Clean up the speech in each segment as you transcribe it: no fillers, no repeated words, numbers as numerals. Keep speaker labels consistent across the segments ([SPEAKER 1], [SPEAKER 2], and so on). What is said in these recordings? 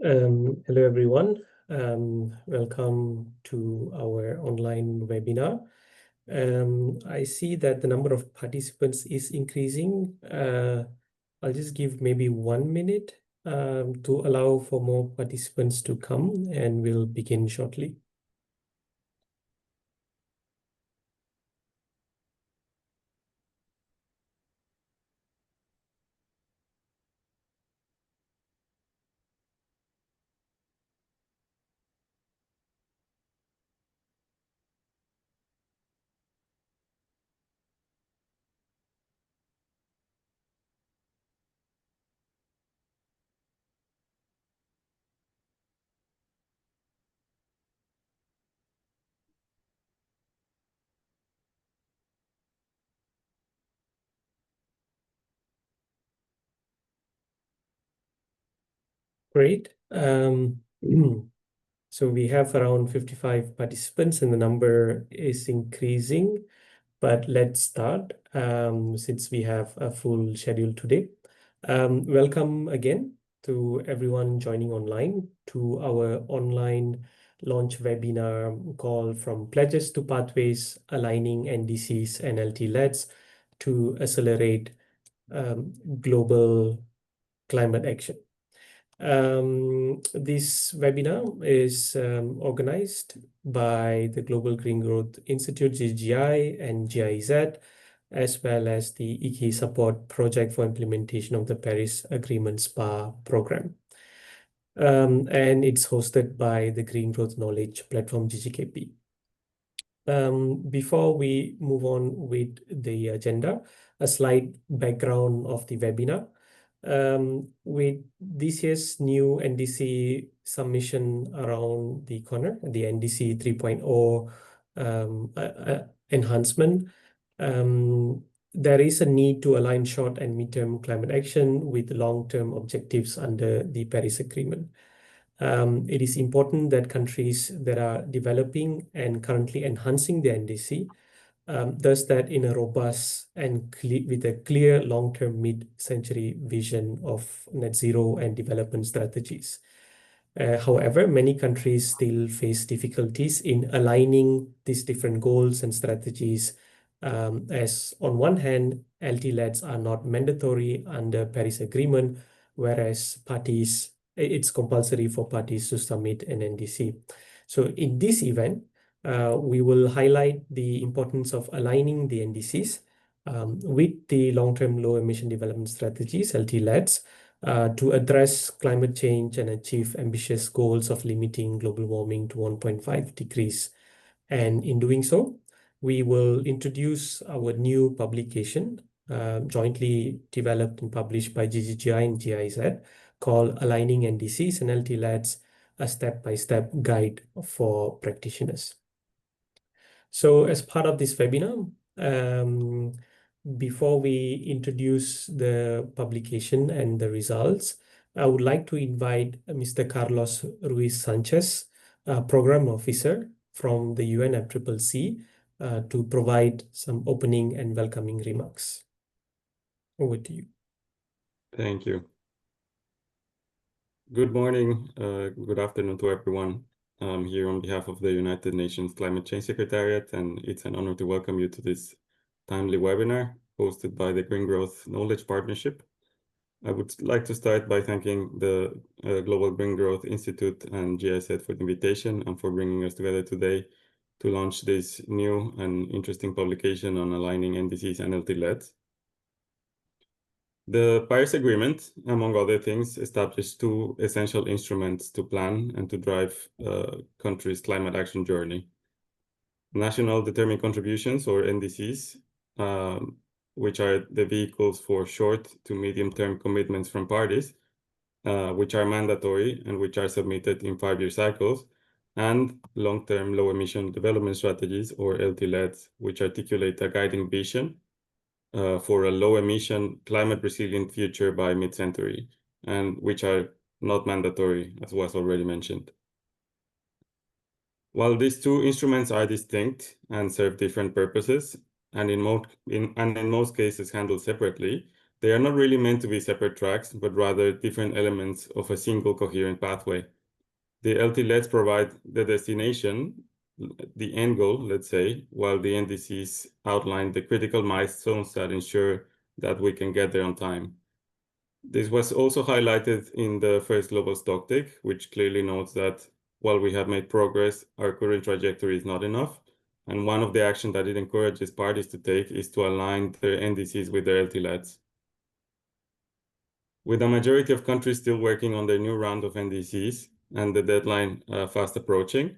[SPEAKER 1] Hello, everyone. Welcome to our online webinar. I see that the number of participants is increasing. I'll just give maybe 1 minute to allow for more participants to come, and we'll begin shortly. Great. So we have around 55 participants, and the number is increasing. But let's start since we have a full schedule today. Welcome again to everyone joining online to our online launch webinar called From Pledges to Pathways, Aligning NDCs and LT-LEDS to Accelerate Global Climate Action. This webinar is organized by the Global Green Growth Institute, GGI, and GIZ, as well as the IKI Support Project for Implementation of the Paris Agreement SPA program. And it's hosted by the Green Growth Knowledge Platform, GGKP. Before we move on with the agenda, a slight background of the webinar. With this year's new NDC submission around the corner, the NDC 3.0 enhancement, there is a need to align short and midterm climate action with long-term objectives under the Paris Agreement. It is important that countries that are developing and currently enhancing the NDC does that in a robust and with a clear long-term mid-century vision of net zero and development strategies. However, many countries still face difficulties in aligning these different goals and strategies, as on one hand, LT-LEDs are not mandatory under Paris Agreement, whereas it's compulsory for parties to submit an NDC. So in this event, we will highlight the importance of aligning the NDCs with the long-term low emission development strategies, LT-LEDs, to address climate change and achieve ambitious goals of limiting global warming to 1.5 degrees. And in doing so, we will introduce our new publication, jointly developed and published by GGI and GIZ, called Aligning NDCs and LT-LEDs, a step-by-step guide for practitioners. So as part of this webinar, before we introduce the publication and the results, I would like to invite Mr. Carlos Ruiz Sanchez, Program Officer from the UNFCCC, to provide some opening and welcoming remarks. Over to you.
[SPEAKER 2] Thank you. Good morning, good afternoon to everyone. I'm here on behalf of the United Nations Climate Change Secretariat, and it's an honor to welcome you to this timely webinar hosted by the Green Growth Knowledge Partnership. I would like to start by thanking the Global Green Growth Institute and GIZ for the invitation and for bringing us together today to launch this new and interesting publication on aligning NDCs and LT-LEDs. The Paris Agreement, among other things, established two essential instruments to plan and to drive countries' climate action journey. National Determined Contributions, or NDCs, which are the vehicles for short to medium-term commitments from parties, which are mandatory and which are submitted in 5-year cycles, and long-term low-emission development strategies, or LT-LEDs, which articulate a guiding vision for a low-emission, climate-resilient future by mid-century, and which are not mandatory, as was already mentioned. While these two instruments are distinct and serve different purposes, and in most cases handled separately, They are not really meant to be separate tracks, but rather different elements of a single coherent pathway. The LT-LEDs provide the destination, the end goal, let's say, while the NDCs outline the critical milestones that ensure that we can get there on time. This was also highlighted in the first global stocktake, which clearly notes that while we have made progress, our current trajectory is not enough. And one of the actions that it encourages parties to take is to align their NDCs with their LT-LEDs. With a majority of countries still working on their new round of NDCs and the deadline fast approaching,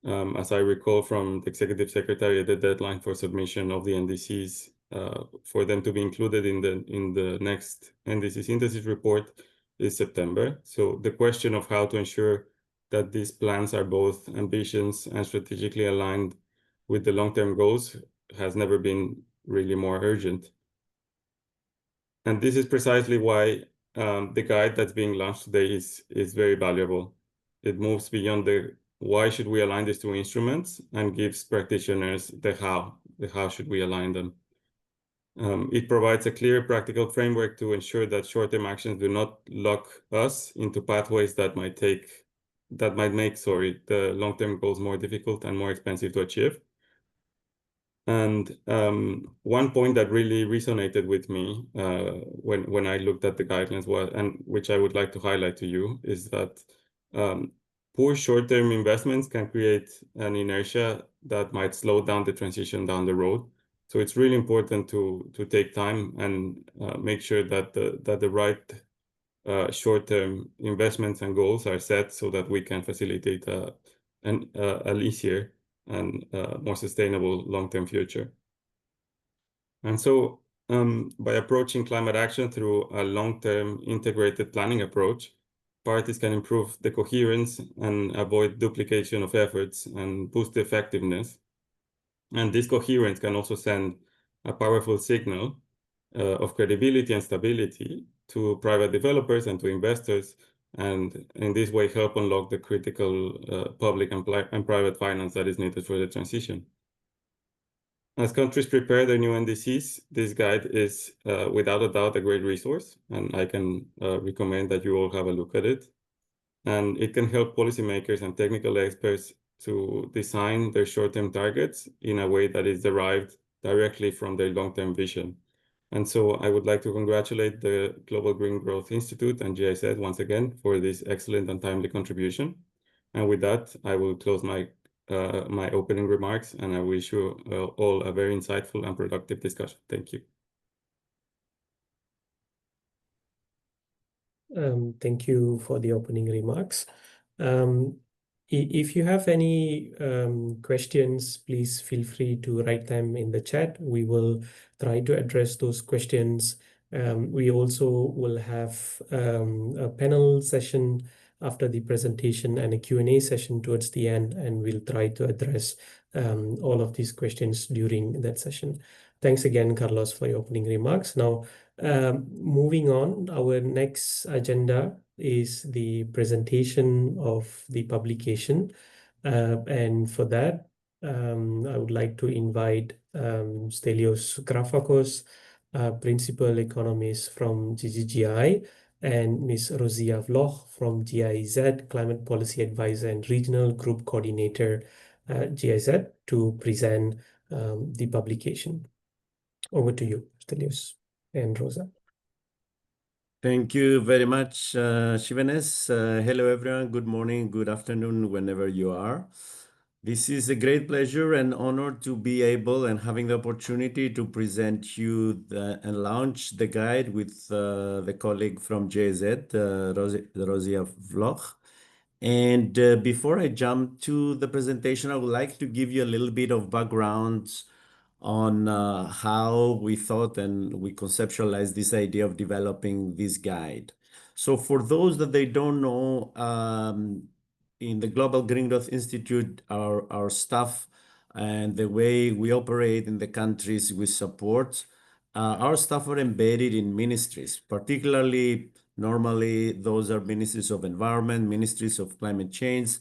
[SPEAKER 2] as I recall from the Executive Secretary, the deadline for submission of the NDCs for them to be included in the next NDC synthesis report is September. So the question of how to ensure that these plans are both ambitious and strategically aligned with the long-term goals has never been really more urgent. And this is precisely why the guide that's being launched today is very valuable. It moves beyond the why should we align these two instruments and gives practitioners the how should we align them. It provides a clear practical framework to ensure that short-term actions do not lock us into pathways that might make the long-term goals more difficult and more expensive to achieve. And one point that really resonated with me when I looked at the guidelines and which I would like to highlight to you is that poor short-term investments can create an inertia that might slow down the transition down the road. So it's really important to take time and make sure that the right short-term investments and goals are set so that we can facilitate an easier and more sustainable long-term future. And so by approaching climate action through a long-term integrated planning approach, parties can improve the coherence and avoid duplication of efforts and boost the effectiveness. And this coherence can also send a powerful signal of credibility and stability to private developers and to investors, and in this way help unlock the critical public and private finance that is needed for the transition. As countries prepare their new NDCs, this guide is without a doubt a great resource, and I can recommend that you all have a look at it. And it can help policymakers and technical experts to design their short-term targets in a way that is derived directly from their long-term vision. And so I would like to congratulate the Global Green Growth Institute and GIZ once again for this excellent and timely contribution. And with that, I will close my opening remarks, and I wish you all a very insightful and productive discussion. Thank you.
[SPEAKER 1] Thank you for the opening remarks. If you have any questions, please feel free to write them in the chat. We will try to address those questions. We also will have a panel session after the presentation and a Q&A session towards the end, and we'll try to address all of these questions during that session. Thanks again, Carlos, for your opening remarks. Now, moving on, our next agenda is the presentation of the publication. And for that, I would like to invite Stelios Grafakos, Principal Economist from GGGI, and Ms. Rosia Vloch from GIZ, Climate Policy Advisor and Regional Group Coordinator GIZ, to present the publication. Over to you, Stelios and Rosa.
[SPEAKER 3] Thank you very much, Shivanes. Hello, everyone. Good morning, good afternoon, whenever you are. This is a great pleasure and honor to be able and having the opportunity to present you and launch the guide with the colleague from GIZ, Rosia Vloch. And before I jump to the presentation, I would like to give you a little bit of background on how we thought and we conceptualized this idea of developing this guide. So for those that they don't know, in the Global Green Growth Institute, our staff and the way we operate in the countries we support, our staff are embedded in ministries, particularly normally those are ministries of environment, ministries of climate change,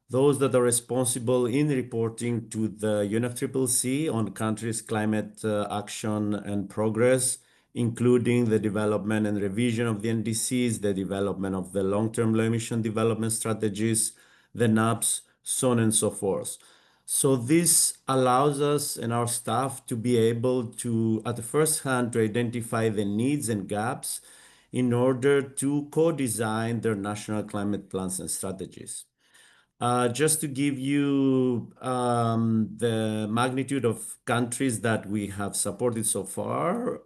[SPEAKER 3] those that are responsible in reporting to the UNFCCC on countries' climate action and progress, including the development and revision of the NDCs, the development of the long-term low emission development strategies, the NAPs, so on and so forth. So this allows us and our staff to be able to, at the first hand, to identify the needs and gaps in order to co-design their national climate plans and strategies. Just to give you the magnitude of countries that we have supported so far,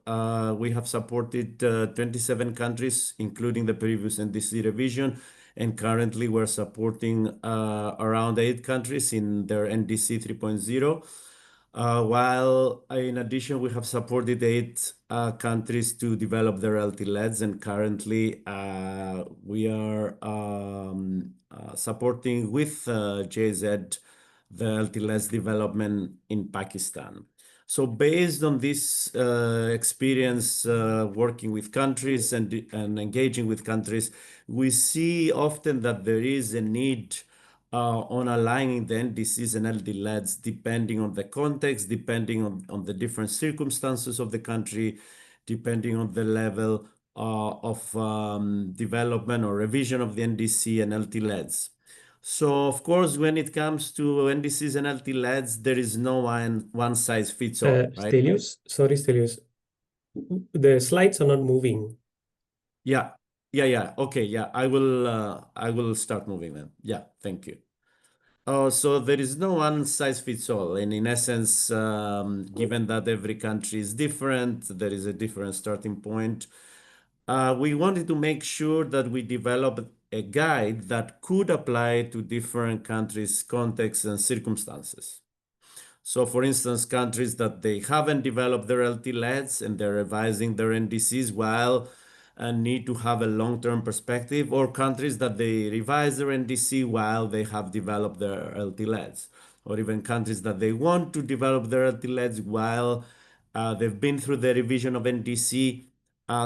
[SPEAKER 3] we have supported 27 countries, including the previous NDC revision, and currently we're supporting around 8 countries in their NDC 3.0. While in addition, we have supported 8 countries to develop their LT-LEDs, and currently we are supporting with GIZ the LT-LEDs development in Pakistan. So based on this experience working with countries and engaging with countries, we see often that there is a need on aligning the NDCs and LT-LEDs depending on the context, depending on the different circumstances of the country, depending on the level of development or revision of the NDC and LT-LEDs. So, of course, when it comes to NDCs and LT-LEDs, there is no one size fits all, right?
[SPEAKER 1] Stelios, sorry, Stelios. The slides are not moving.
[SPEAKER 3] Yeah. Okay, yeah, I will start moving them. Yeah, thank you. So there is no one size fits all, and in essence, given that every country is different, there is a different starting point. We wanted to make sure that we develop a guide that could apply to different countries' contexts and circumstances. So for instance, countries that they haven't developed their LT-LEDs and they're revising their NDCs while need to have a long-term perspective, or countries that they revise their NDC while they have developed their LT-LEDs, or even countries that they want to develop their LT-LEDs while they've been through the revision of NDC.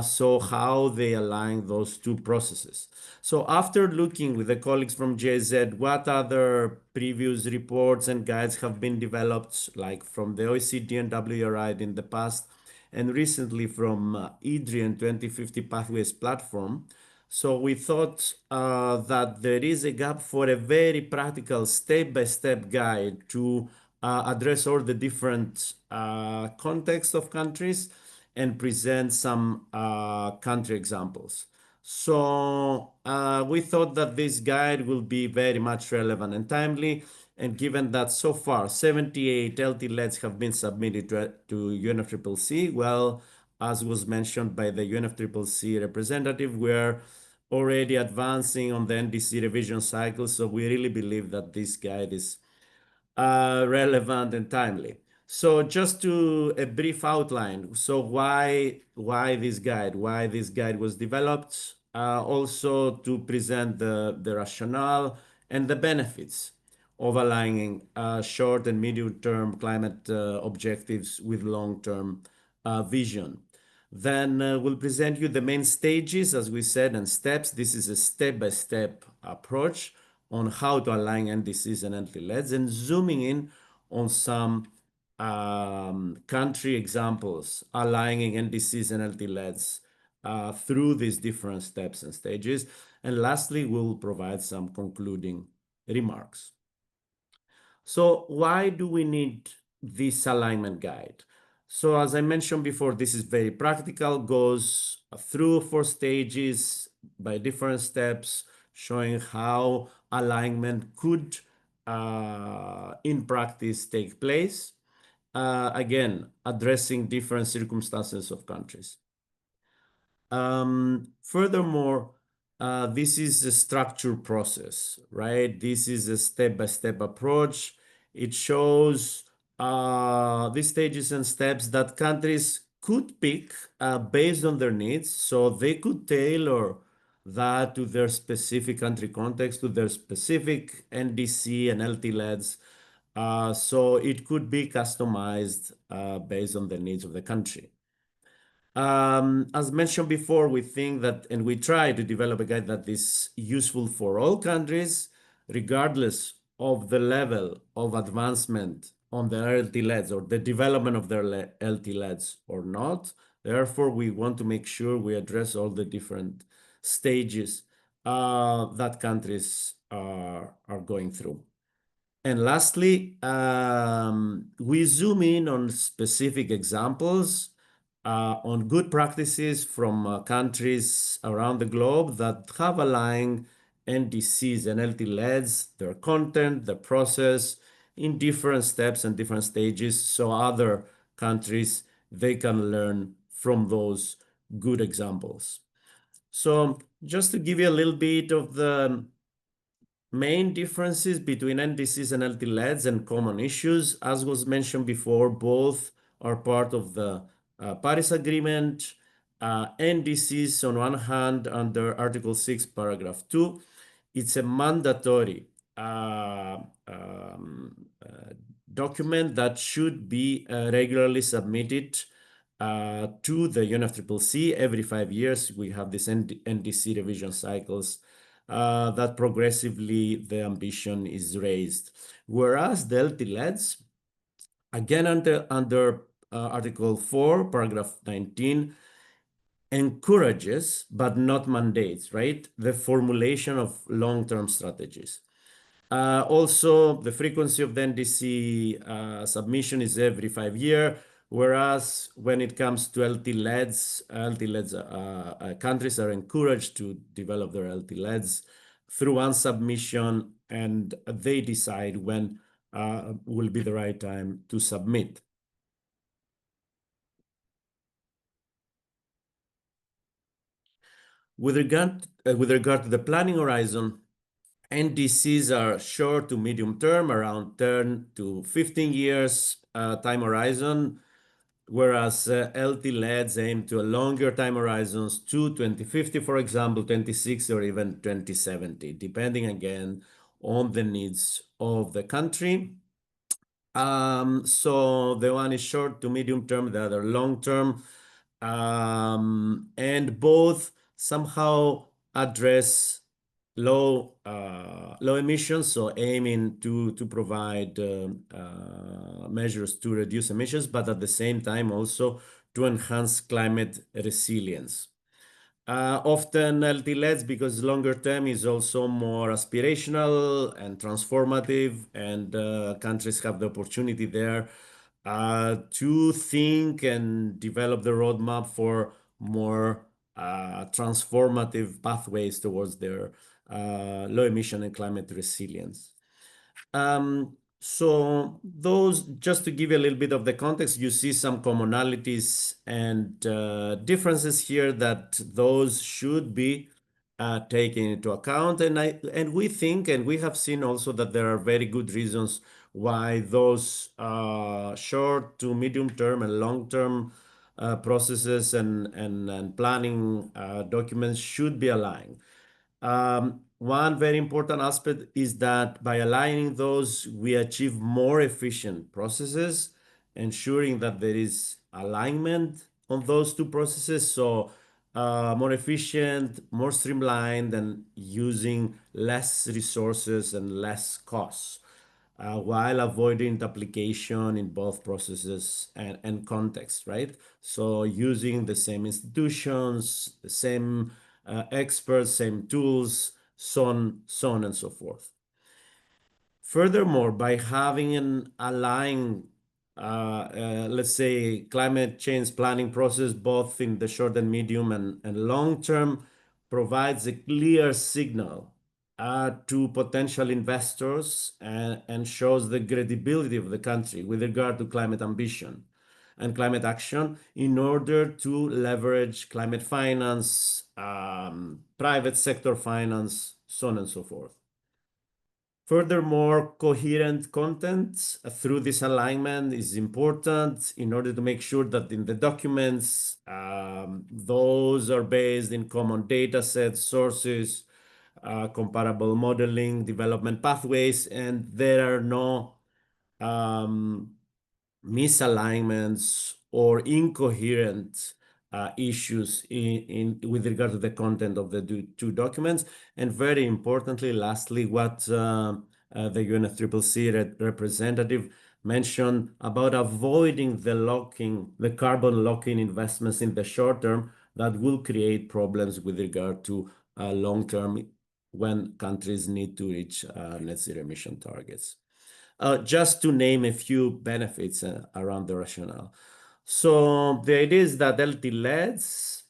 [SPEAKER 3] So how they align those two processes. So after looking with the colleagues from GIZ, what other previous reports and guides have been developed, like from the OECD and WRI in the past, and recently from EDRI 2050 Pathways platform. So we thought that there is a gap for a very practical step-by-step guide to address all the different contexts of countries and present some country examples. So we thought that this guide will be very much relevant and timely. And given that so far 78 LT-LEDs have been submitted to UNFCCC, well, as was mentioned by the UNFCCC representative, we're already advancing on the NDC revision cycle. So we really believe that this guide is relevant and timely. So just to a brief outline. So why this guide? Why this guide was developed? Also to present the rationale and the benefits of aligning short and medium-term climate objectives with long-term vision. Then we'll present you the main stages, as we said, and steps. This is a step-by-step approach on how to align NDCs and LT-LEDs, and zooming in on some country examples aligning NDCs and LT-LEDs through these different steps and stages. And lastly, we'll provide some concluding remarks. So why do we need this alignment guide? So as I mentioned before, this is very practical, goes through 4 stages by different steps, showing how alignment could, in practice, take place. Again, addressing different circumstances of countries. Furthermore, this is a structured process, right? This is a step-by-step approach. It shows these stages and steps that countries could pick based on their needs. So they could tailor that to their specific country context, to their specific NDC and LT-LEDs. So it could be customized based on the needs of the country. As mentioned before, we think that, and we try to develop a guide that is useful for all countries, regardless of the level of advancement on their LT-LEDs or the development of their LT-LEDs or not. Therefore, we want to make sure we address all the different stages that countries are going through. And lastly, we zoom in on specific examples on good practices from countries around the globe that have aligned NDCs and LT-LEDs, their content, their process in different steps and different stages, so other countries, they can learn from those good examples. So just to give you a little bit of the main differences between NDCs and LT-LEDs and common issues, as was mentioned before, both are part of the Paris Agreement. NDCs, on one hand, under Article 6, Paragraph 2, it's a mandatory document that should be regularly submitted to the UNFCCC. Every 5 years. We have these NDC revision cycles that progressively the ambition is raised. Whereas the LT-LEDs, again under Article 4, Paragraph 19, encourages, but not mandates, right, the formulation of long-term strategies. Also, the frequency of the NDC submission is every 5 years, whereas when it comes to LT-LEDs, countries are encouraged to develop their LT-LEDs through one submission, and they decide when will be the right time to submit. With regard to the planning horizon, NDCs are short to medium term, around 10 to 15 years time horizon, whereas LT-LEDs aim to a longer time horizons to 2050, for example, 2060 or even 2070, depending again on the needs of the country. So the one is short to medium term, the other long term, and both somehow address low emissions, so aiming to provide measures to reduce emissions, but at the same time also to enhance climate resilience. Often LT-LEDs, because longer term is also more aspirational and transformative, and countries have the opportunity there to think and develop the roadmap for more transformative pathways towards their low emission and climate resilience. So those, just to give you a little bit of the context, you see some commonalities and differences here that those should be taken into account. And we think, and we have seen also that there are very good reasons why those short to medium term and long term processes and planning documents should be aligned. One very important aspect is that by aligning those, we achieve more efficient processes, ensuring that there is alignment on those two processes. So more efficient, more streamlined, and using less resources and less costs, while avoiding duplication in both processes and context, right? So using the same institutions, the same experts, same tools, so on and so forth. Furthermore, by having an aligned, let's say, climate change planning process, both in the short and medium and long term, provides a clear signal to potential investors and shows the credibility of the country with regard to climate ambition and climate action in order to leverage climate finance, private sector finance, so on and so forth. Furthermore, coherent content through this alignment is important in order to make sure that in the documents, those are based in common data sets, sources, comparable modeling, development pathways, and there are no misalignments or incoherent issues with regard to the content of the two documents. And very importantly, lastly, what the UNFCCC representative mentioned about avoiding the carbon locking investments in the short term that will create problems with regard to long term when countries need to reach net zero emission targets. Just to name a few benefits around the rationale. So the idea is that LT-LEDs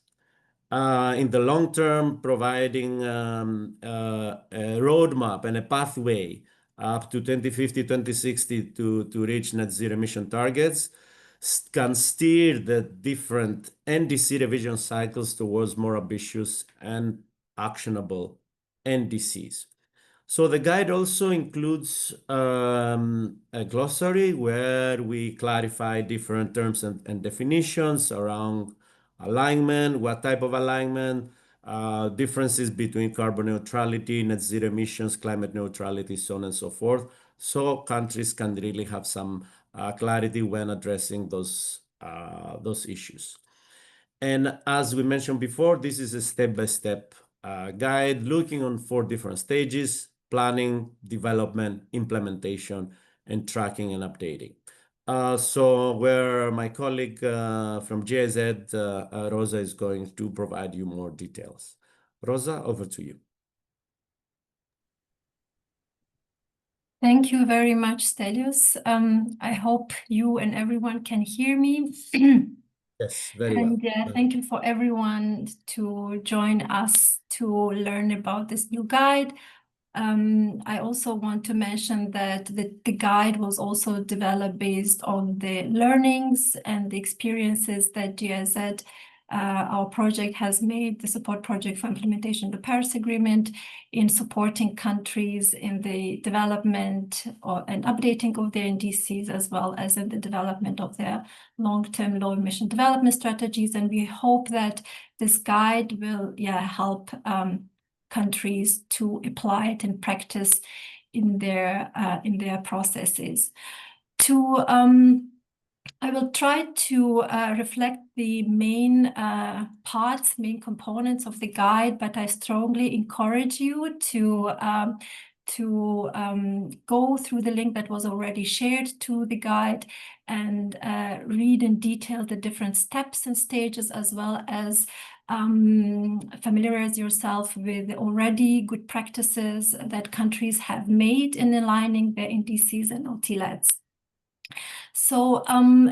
[SPEAKER 3] in the long term, providing a roadmap and a pathway up to 2050, 2060 to reach net zero emission targets, can steer the different NDC revision cycles towards more ambitious and actionable NDCs. So the guide also includes a glossary where we clarify different terms and definitions around alignment, what type of alignment, differences between carbon neutrality, net zero emissions, climate neutrality, so on and so forth. So countries can really have some clarity when addressing those issues. And as we mentioned before, this is a step-by-step guide looking on 4 different stages: planning, development, implementation, and tracking and updating. So where my colleague from GIZ, Rosa, is going to provide you more details. Rosa, over to you.
[SPEAKER 4] Thank you very much, Stelios. I hope you and everyone can hear me.
[SPEAKER 3] Yes, very well.
[SPEAKER 4] And thank you for everyone to join us to learn about this new guide. I also want to mention that the guide was also developed based on the learnings and the experiences that GIZ, our project, has made, the support project for implementation of the Paris Agreement, in supporting countries in the development and updating of their NDCs, as well as in the development of their long-term low-emission development strategies. And we hope that this guide will help countries to apply it in practice in their processes. I will try to reflect the main main components of the guide, but I strongly encourage you to go through the link that was already shared to the guide and read in detail the different steps and stages, as well as familiarize yourself with already good practices that countries have made in aligning their NDCs and LT-LEDs. So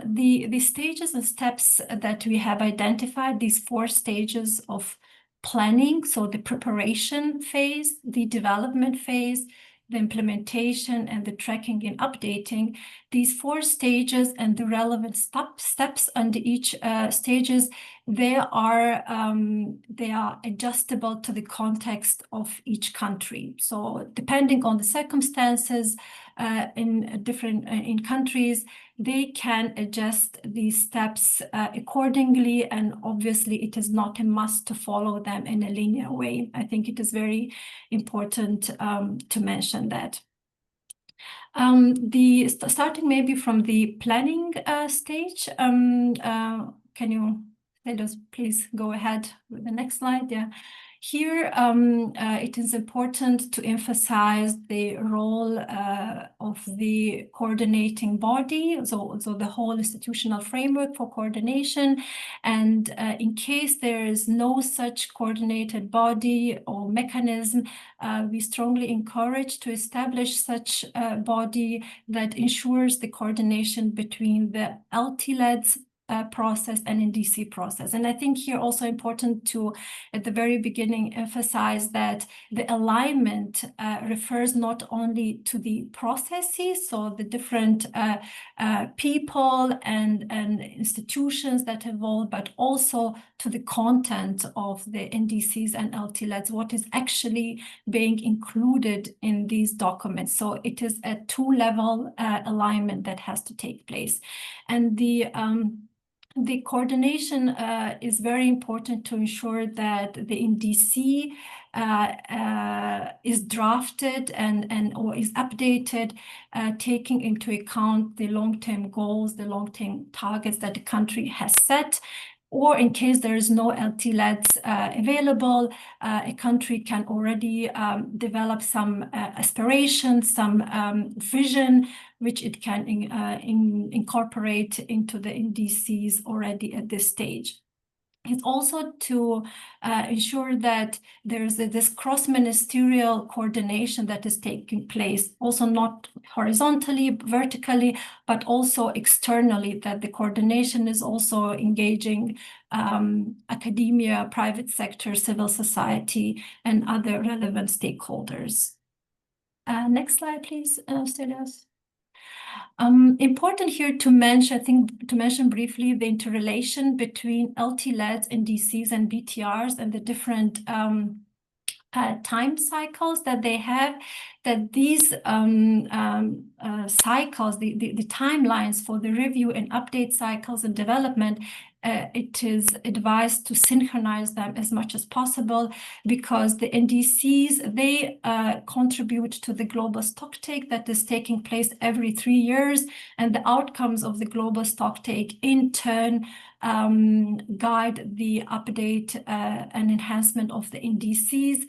[SPEAKER 4] the stages and steps that we have identified, these 4 stages of planning, so the preparation phase, the development phase, the implementation, and the tracking and updating, these 4 stages and the relevant steps under each stages, they are adjustable to the context of each country. So depending on the circumstances in countries, they can adjust these steps accordingly, and obviously it is not a must to follow them in a linear way. I think it is very important to mention that. Starting maybe from the planning stage, can you, Stelios, please go ahead with the next slide? Yeah. Here, it is important to emphasize the role of the coordinating body, so the whole institutional framework for coordination. And in case there is no such coordinated body or mechanism, we strongly encourage to establish such a body that ensures the coordination between the LT-LEDs process and NDC process. And I think here also important to, at the very beginning, emphasize that the alignment refers not only to the processes, so the different people and institutions that involve, but also to the content of the NDCs and LT-LEDs, what is actually being included in these documents. So it is a 2-level alignment that has to take place. And the coordination is very important to ensure that the NDC is drafted or is updated, taking into account the long-term goals, the long-term targets that the country has set, or in case there is no LT-LEDs available, a country can already develop some aspirations, some vision, which it can incorporate into the NDCs already at this stage. It's also to ensure that there's this cross-ministerial coordination that is taking place, also not horizontally, vertically, but also externally, that the coordination is also engaging academia, private sector, civil society, and other relevant stakeholders. Next slide, please, Stelios. Important here to mention briefly the interrelation between LT-LEDs, NDCs, and BTRs and the different time cycles that they have, that these cycles, the timelines for the review and update cycles and development, it is advised to synchronize them as much as possible, because the NDCs, they contribute to the global stocktake that is taking place every 3 years, and the outcomes of the global stocktake in turn guide the update and enhancement of the NDCs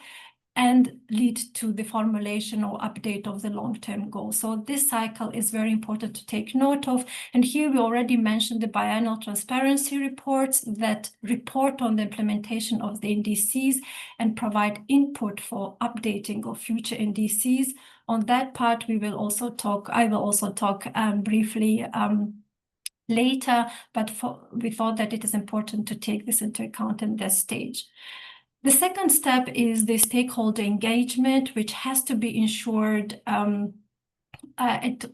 [SPEAKER 4] and lead to the formulation or update of the long-term goal. So this cycle is very important to take note of. And here we already mentioned the biannual transparency reports that report on the implementation of the NDCs and provide input for updating of future NDCs. On that part, I will also talk briefly later, but we thought that it is important to take this into account in this stage. The second step is the stakeholder engagement, which has to be ensured at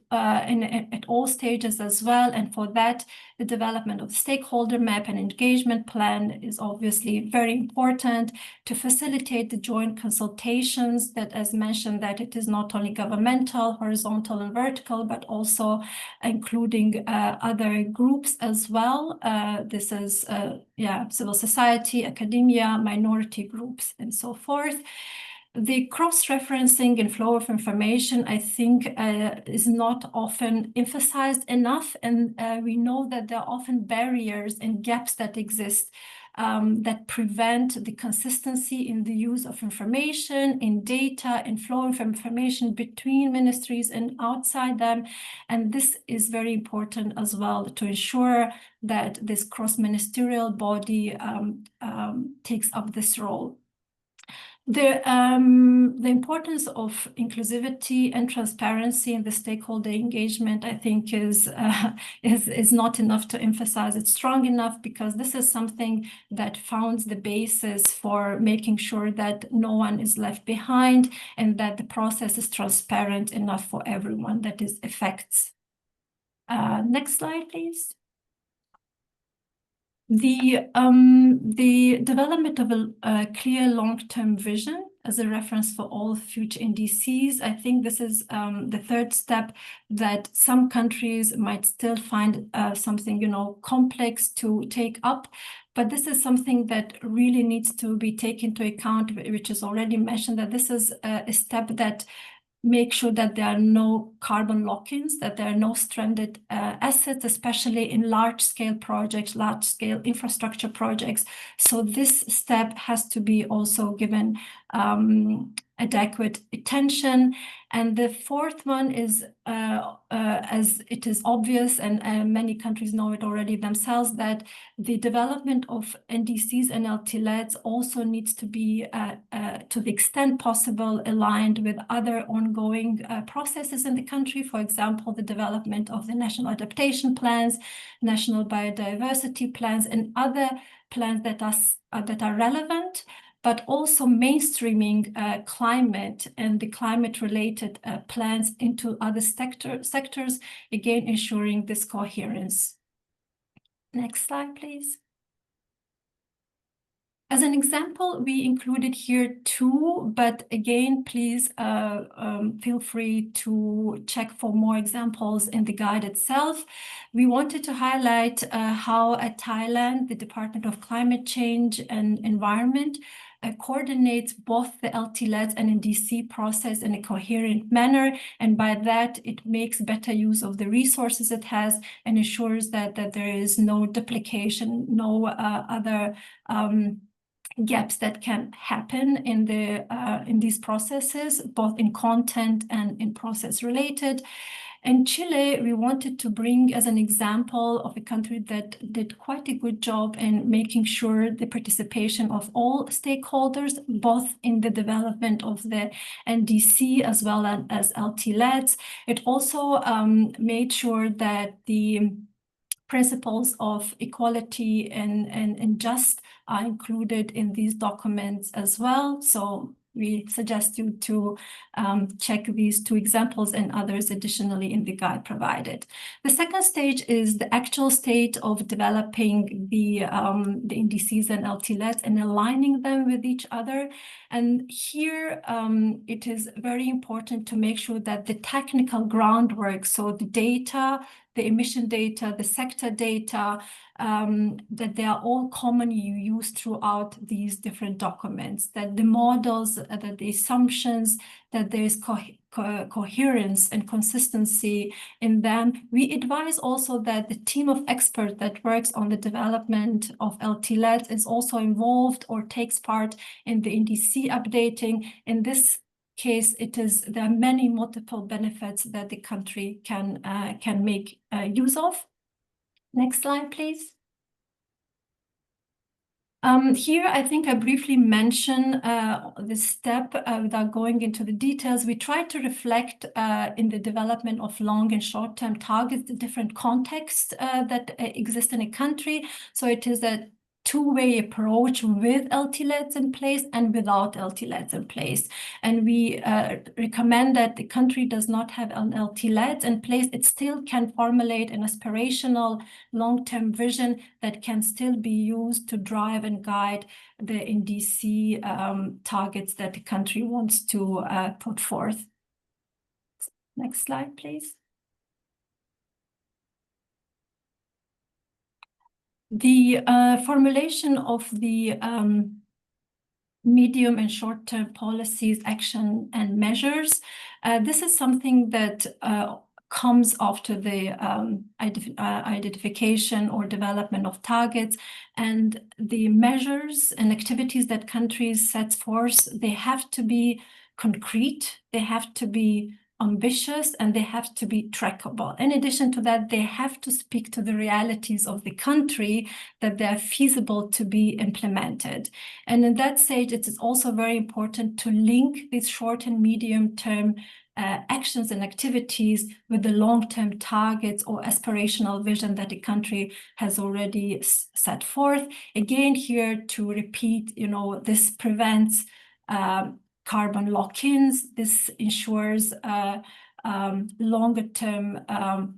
[SPEAKER 4] all stages as well. And for that, the development of the stakeholder map and engagement plan is obviously very important to facilitate the joint consultations that, as mentioned, that it is not only governmental, horizontal and vertical, but also including other groups as well. This is civil society, academia, minority groups, and so forth. The cross-referencing and flow of information, I think, is not often emphasized enough. And we know that there are often barriers and gaps that exist that prevent the consistency in the use of information, in data, and flow of information between ministries and outside them. And this is very important as well to ensure that this cross-ministerial body takes up this role. The importance of inclusivity and transparency in the stakeholder engagement, I think, is not enough to emphasize it strong enough, because this is something that founds the basis for making sure that no one is left behind and that the process is transparent enough for everyone that it affects. Next slide, please. The development of a clear long-term vision as a reference for all future NDCs. I think this is the third step that some countries might still find something, complex to take up. But this is something that really needs to be taken into account, which is already mentioned, that this is a step that make sure that there are no carbon lock-ins, that there are no stranded assets, especially in large-scale projects, large-scale infrastructure projects. So this step has to be also given adequate attention. And the fourth one is, as it is obvious, and many countries know it already themselves, that the development of NDCs and LT-LEDs also needs to be, to the extent possible, aligned with other ongoing processes in the country. For example, the development of the national adaptation plans, national biodiversity plans, and other plans that are relevant, but also mainstreaming climate and the climate-related plans into other sectors, again, ensuring this coherence. Next slide, please. As an example, we included here 2, but again, please feel free to check for more examples in the guide itself. We wanted to highlight how at Thailand, the Department of Climate Change and Environment coordinates both the LT-LEDS and NDC process in a coherent manner, and by that it makes better use of the resources it has and ensures that there is no duplication, no other gaps that can happen in these processes, both in content and in process related. In Chile, we wanted to bring as an example of a country that did quite a good job in making sure the participation of all stakeholders, both in the development of the NDC as well as LT-LEDS. It also made sure that the principles of equality and just are included in these documents as well. So we suggest you to check these two examples and others additionally in the guide provided. The second stage is the actual state of developing the NDCs and LT-LEDs and aligning them with each other. And here it is very important to make sure that the technical groundwork, so the data, the emission data, the sector data, that they are all commonly used throughout these different documents, that the models, that the assumptions, that there is coherence and consistency in them. We advise also that the team of experts that works on the development of LT-LEDs is also involved or takes part in the NDC updating. In this case, there are many multiple benefits that the country can make use of. Next slide, please. Here, I think I briefly mentioned this step without going into the details. We try to reflect in the development of long and short-term targets, the different contexts that exist in a country. So it is a two-way approach with LT-LEDs in place and without LT-LEDs in place. And we recommend that the country does not have an LT-LEDs in place. It still can formulate an aspirational long-term vision that can still be used to drive and guide the NDC targets that the country wants to put forth. Next slide, please. The formulation of the medium and short-term policies, action and measures. This is something that comes after the identification or development of targets, and the measures and activities that countries set forth, they have to be concrete, they have to be ambitious, and they have to be trackable. In addition to that, they have to speak to the realities of the country, that they are feasible to be implemented. And in that stage, it is also very important to link these short and medium term actions and activities with the long-term targets or aspirational vision that the country has already set forth. Again, here to repeat, this prevents carbon lock-ins. This ensures longer-term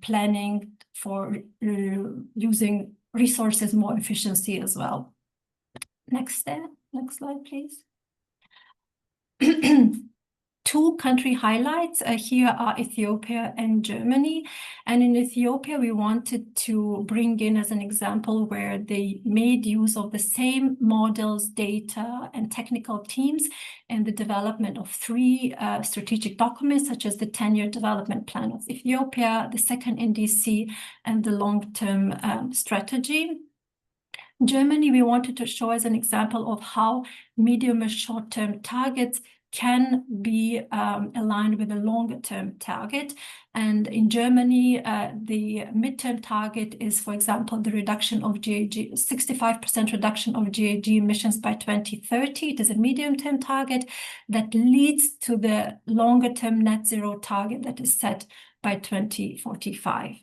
[SPEAKER 4] planning for using resources more efficiency as well. Next slide, please. Two country highlights here are Ethiopia and Germany. And in Ethiopia, we wanted to bring in as an example where they made use of the same models, data, and technical teams in the development of three strategic documents, such as the 10-year development plan of Ethiopia, the second NDC, and the long-term strategy. Germany, we wanted to show as an example of how medium and short-term targets can be aligned with a longer-term target. And in Germany, the midterm target is, for example, the reduction of GHG, 65% reduction of GHG emissions by 2030. It is a medium-term target that leads to the longer-term net zero target that is set by 2045.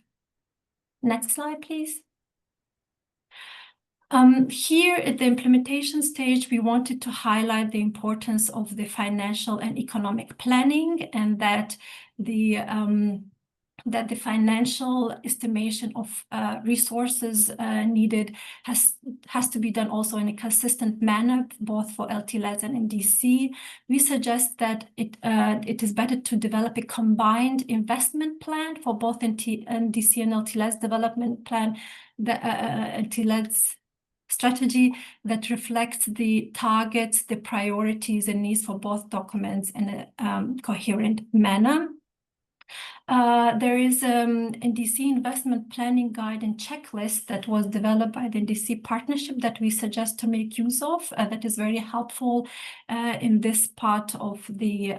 [SPEAKER 4] Next slide, please. Here at the implementation stage, we wanted to highlight the importance of the financial and economic planning, and that the financial estimation of resources needed has to be done also in a consistent manner, both for LT-LEDs and NDC. We suggest that it is better to develop a combined investment plan for both NDC and LT-LEDs development plan. The LT-LEDs strategy that reflects the targets, the priorities, and needs for both documents in a coherent manner. There is NDC investment planning guide and checklist that was developed by the NDC partnership that we suggest to make use of. That is very helpful in this part of the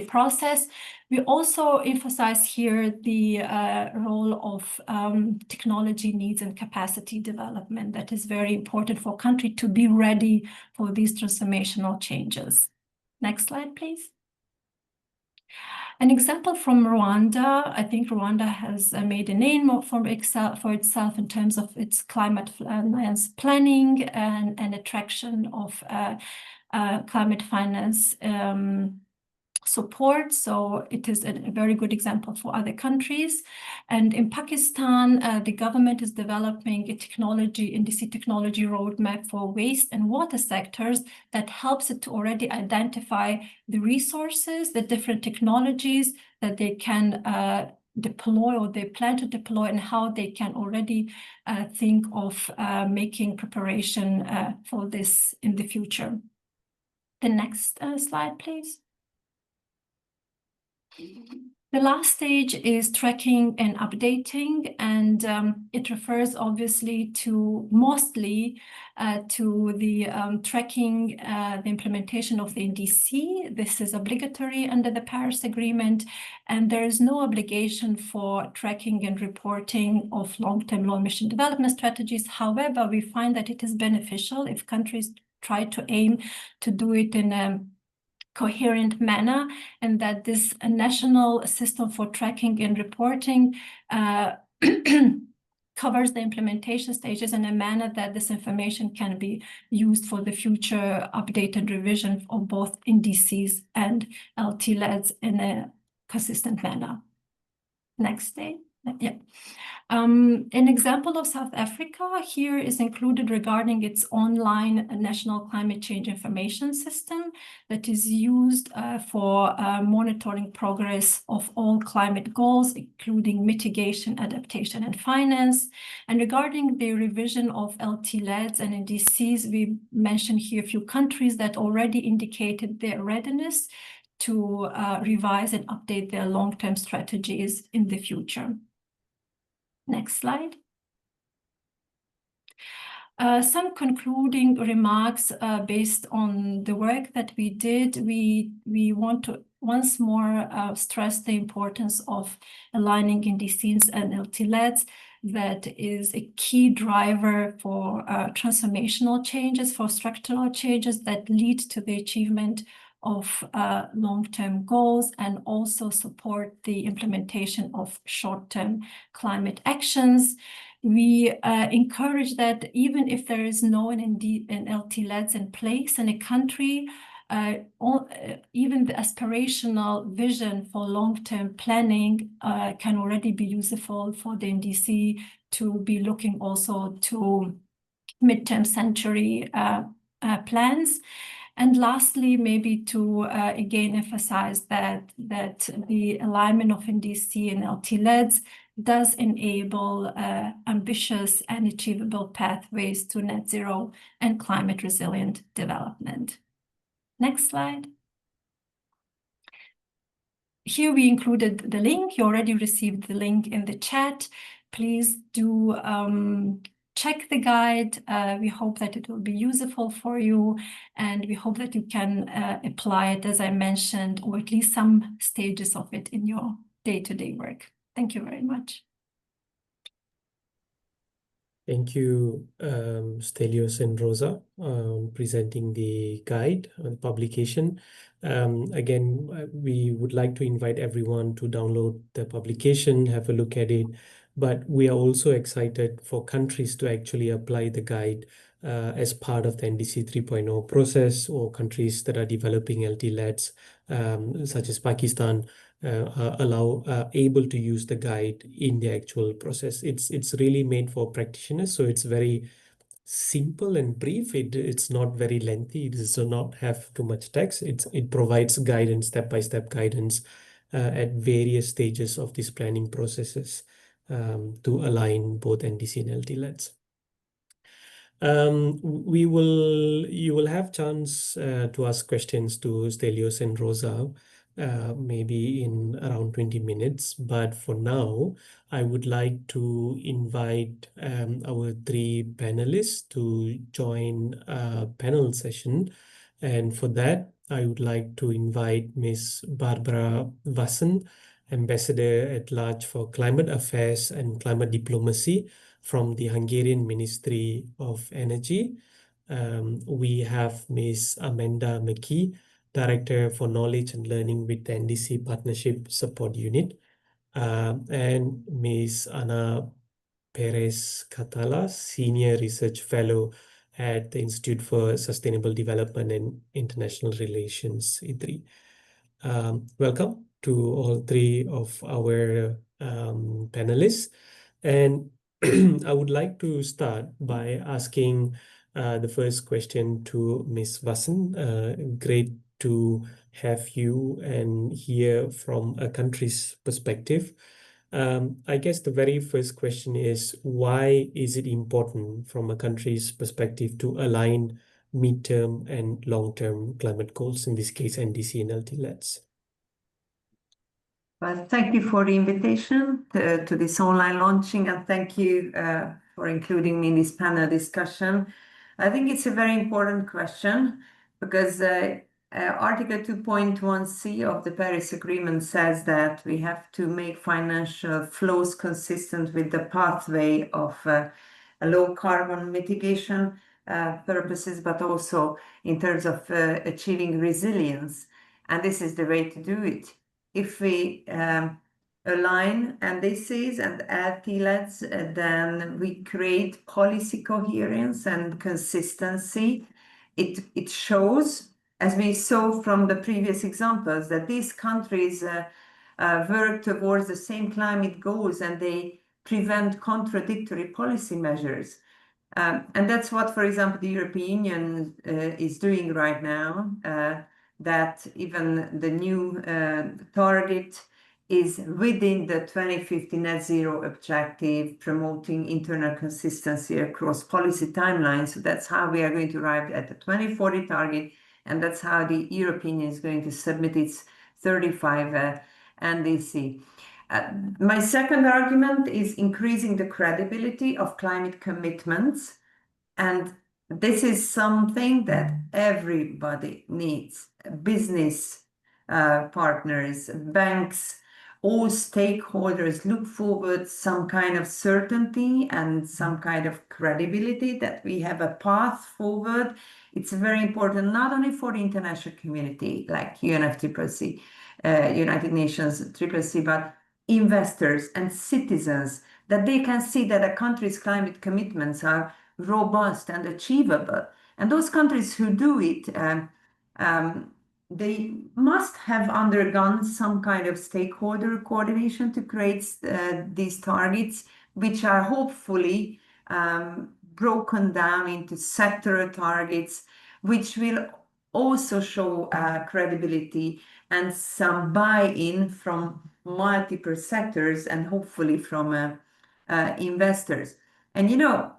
[SPEAKER 4] process. We also emphasize here the role of technology needs and capacity development. That is very important for a country to be ready for these transformational changes. Next slide, please. An example from Rwanda. I think Rwanda has made a name for itself in terms of its climate finance planning and attraction of climate finance support. So it is a very good example for other countries. And in Pakistan, the government is developing a NDC technology roadmap for waste and water sectors that helps it to already identify the resources, the different technologies that they can deploy or they plan to deploy, and how they can already think of making preparation for this in the future. The next slide, please. The last stage is tracking and updating, and it refers obviously to mostly to the tracking the implementation of the NDC. This is obligatory under the Paris Agreement, and there is no obligation for tracking and reporting of long-term low-emission development strategies. However, we find that it is beneficial if countries try to aim to do it in a coherent manner, and that this national system for tracking and reporting covers the implementation stages in a manner that this information can be used for the future update and revision of both NDCs and LT-LEDs in a consistent manner. Next day. Yeah. An example of South Africa here is included regarding its online national climate change information system that is used for monitoring progress of all climate goals, including mitigation, adaptation, and finance. And regarding the revision of LT-LEDs and NDCs, we mentioned here a few countries that already indicated their readiness to revise and update their long-term strategies in the future. Next slide. Some concluding remarks based on the work that we did. We want to once more stress the importance of aligning NDCs and LT-LEDs. That is a key driver for transformational changes, for structural changes that lead to the achievement of long-term goals, and also support the implementation of short-term climate actions. We encourage that even if there is no LT-LEDs in place in a country, even the aspirational vision for long-term planning can already be useful for the NDC to be looking also to midterm century plans. And lastly, maybe to again emphasize that the alignment of NDC and LT-LEDs does enable ambitious and achievable pathways to net zero and climate resilient development. Next slide. Here we included the link. You already received the link in the chat. Please do check the guide. We hope that it will be useful for you, and we hope that you can apply it, as I mentioned, or at least some stages of it in your day-to-day work. Thank you very much.
[SPEAKER 1] Thank you, Stelios and Rosa, presenting the guide and publication. Again, we would like to invite everyone to download the publication, have a look at it, but we are also excited for countries to actually apply the guide as part of the NDC 3.0 process, or countries that are developing LT-LEDs, such as Pakistan, able to use the guide in the actual process. It's really made for practitioners, so it's very simple and brief. It's not very lengthy. It does not have too much text. It provides guidance, step-by-step guidance at various stages of these planning processes to align both NDC and LT-LEDs. You will have chance to ask questions to Stelios and Rosa, maybe in around 20 minutes. But for now, I would like to invite our three panelists to join a panel session. And for that, I would like to invite Ms. Barbara Vassen, Ambassador at Large for Climate Affairs and Climate Diplomacy from the Hungarian Ministry of Energy. We have Ms. Amanda McKee, Director for Knowledge and Learning with the NDC Partnership Support Unit, and Ms. Ana Perez Catala, Senior Research Fellow at the Institute for Sustainable Development and International Relations, ITRI. Welcome to all three of our panelists. And I would like to start by asking the first question to Ms. Vassen. Great to have you and hear from a country's perspective. I guess the very first question is, why is it important from a country's perspective to align midterm and long-term climate goals, in this case, NDC and LT-LEDS?
[SPEAKER 5] Well, thank you for the invitation to this online launching, and thank you for including me in this panel discussion. I think it's a very important question because Article 2.1c of the Paris Agreement says that we have to make financial flows consistent with the pathway of low carbon mitigation purposes, but also in terms of achieving resilience. And this is the way to do it. If we align NDCs and LT-LEDS, then we create policy coherence and consistency. It shows, as we saw from the previous examples, that these countries work towards the same climate goals and they prevent contradictory policy measures. And that's what, for example, the European Union is doing right now. That even the new target is within the 2050 net zero objective, promoting internal consistency across policy timelines. So that's how we are going to arrive at the 2040 target, and that's how the European Union is going to submit its 35 NDC. My second argument is increasing the credibility of climate commitments, and this is something that everybody needs. Business partners, banks, all stakeholders look forward some kind of certainty and some kind of credibility that we have a path forward. It's very important not only for the international community like UNFCCC, United Nations CCC, but investors and citizens, that they can see that a country's climate commitments are robust and achievable. And those countries who do it, they must have undergone some kind of stakeholder coordination to create these targets, which are hopefully broken down into sectoral targets, which will also show credibility and some buy-in from multiple sectors and hopefully from investors. And you know,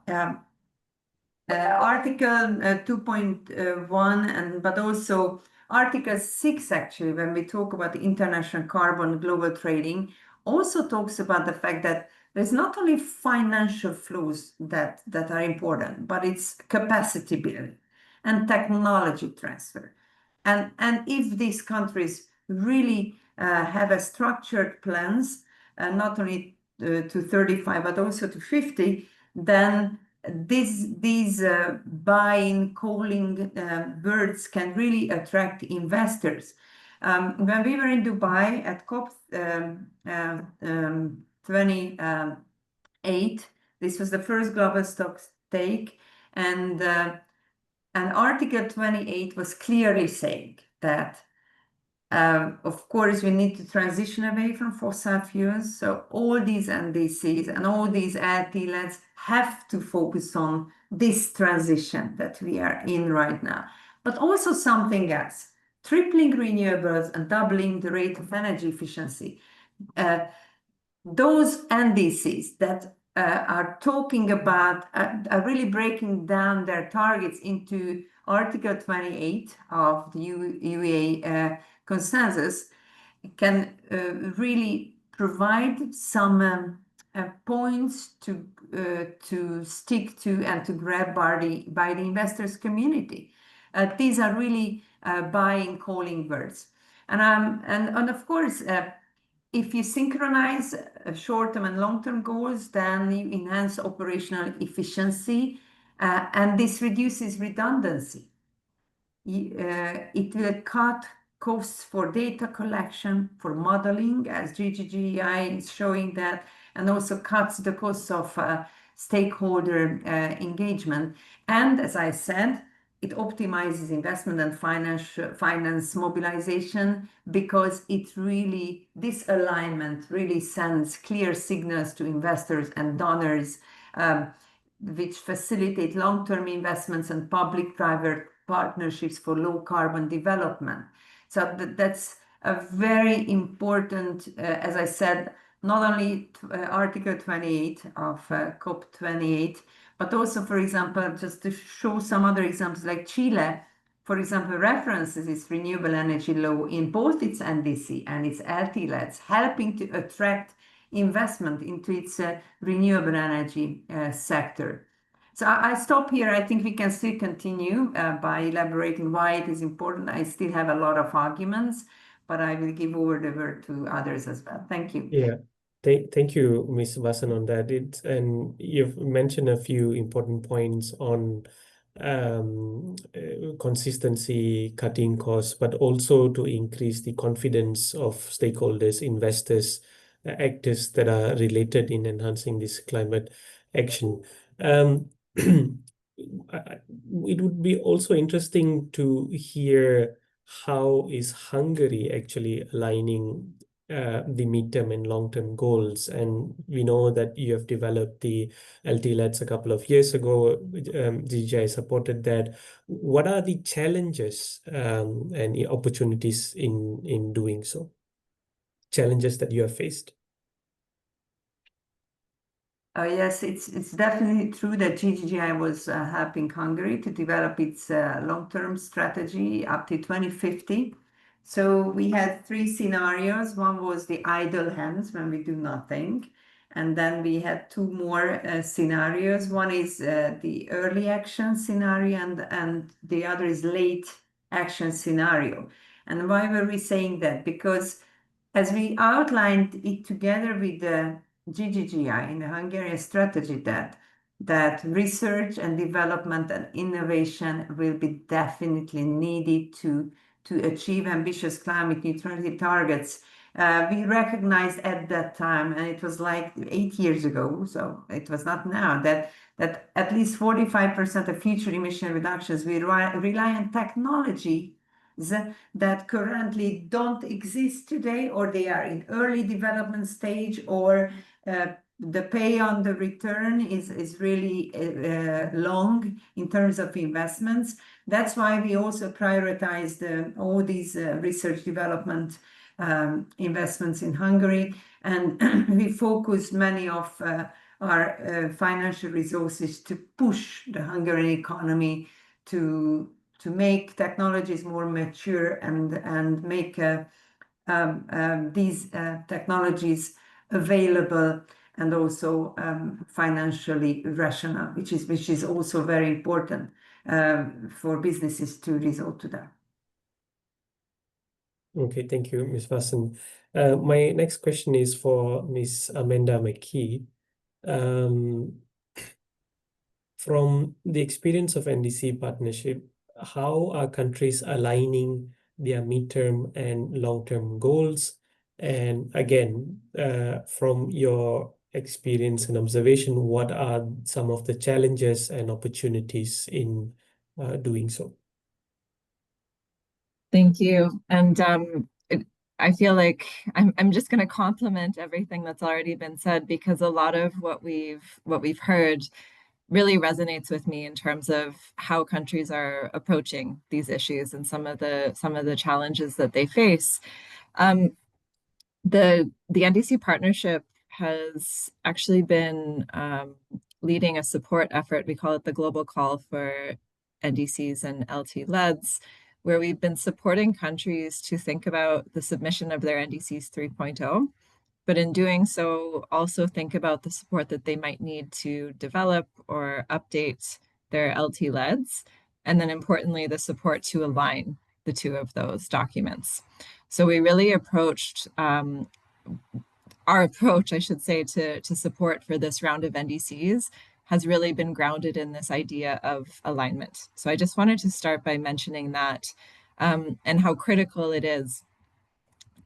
[SPEAKER 5] Article 2.1 but also Article 6, actually, when we talk about the international carbon global trading, also talks about the fact that there's not only financial flows that are important, but it's capacity building and technology transfer. And if these countries really have a structured plans, not only to 35, but also to 50, then these buying, calling words can really attract investors. When we were in Dubai at COP 28, this was the first global stocks take, and Article 28 was clearly saying that of course we need to transition away from fossil fuels. So all these NDCs and all these LT-LEDs have to focus on this transition that we are in right now. But also something else, tripling renewables and doubling the rate of energy efficiency. Those NDCs that are talking about, are really breaking down their targets into Article 28 of the UEA consensus, can really provide some points to stick to and to grab by the investors community. These are really buying calling words. And of course, if you synchronize short-term and long-term goals, then you enhance operational efficiency, and this reduces redundancy. It will cut costs for data collection, for modeling, as GGGI is showing that, and also cuts the costs of stakeholder engagement. And as I said, it optimizes investment and finance mobilization, because this alignment really sends clear signals to investors and donors, which facilitate long-term investments and public-private partnerships for low-carbon development. So that's a very important, as I said, not only Article 28 of COP28, but also, for example, just to show some other examples, like Chile, for example, references its renewable energy law in both its NDC and its LT-LEDs, helping to attract investment into its renewable energy sector. So I stop here. I think we can still continue by elaborating why it is important. I still have a lot of arguments, but I will give over the word to others as well. Thank you.
[SPEAKER 1] Yeah. Thank you, Ms. Vasan, on that. And you've mentioned a few important points on consistency, cutting costs, but also to increase the confidence of stakeholders, investors, actors that are related in enhancing this climate action. It would be also interesting to hear how is Hungary actually aligning the midterm and long-term goals. And we know that you have developed the LT-LEDs a couple of years ago. GGI supported that. What are the challenges and the opportunities in doing so? Challenges that you have faced?
[SPEAKER 5] Yes, it's definitely true that GGI was helping Hungary to develop its long-term strategy up to 2050. So we had 3 scenarios. One was the idle hands, when we do nothing. And then we had 2 more scenarios. One is the early action scenario, and the other is late action scenario. And why were we saying that? Because as we outlined it together with the GGGI in the Hungarian strategy, that research and development and innovation will be definitely needed to achieve ambitious climate neutrality targets. We recognized at that time, and it was like 8 years ago, so it was not now, that at least 45% of future emission reductions will rely on technology that currently don't exist today, or they are in early development stage, or the pay on the return is really long in terms of investments. That's why we also prioritized all these research development investments in Hungary, and we focused many of our financial resources to push the Hungarian economy to make technologies more mature and make these technologies available and also financially rational, which is also very important for businesses to resort to that.
[SPEAKER 1] Okay, thank you, Ms. Vasan. My next question is for Ms. Amanda McKee. From the experience of NDC partnership, how are countries aligning their midterm and long-term goals? And again, from your experience and observation, what are some of the challenges and opportunities in doing so?
[SPEAKER 6] Thank you. And I feel like I'm just going to compliment everything that's already been said, because a lot of what we've heard really resonates with me in terms of how countries are approaching these issues and some of the challenges that they face. The NDC partnership has actually been leading a support effort. We call it the Global Call for NDCs and LT-LEDS, where we've been supporting countries to think about the submission of their NDCs 3.0, but in doing so, also think about the support that they might need to develop or update their LT-LEDS, and then importantly, the support to align the two of those documents. So we really approached, our approach, I should say, to support for this round of NDCs has really been grounded in this idea of alignment. So I just wanted to start by mentioning that and how critical it is.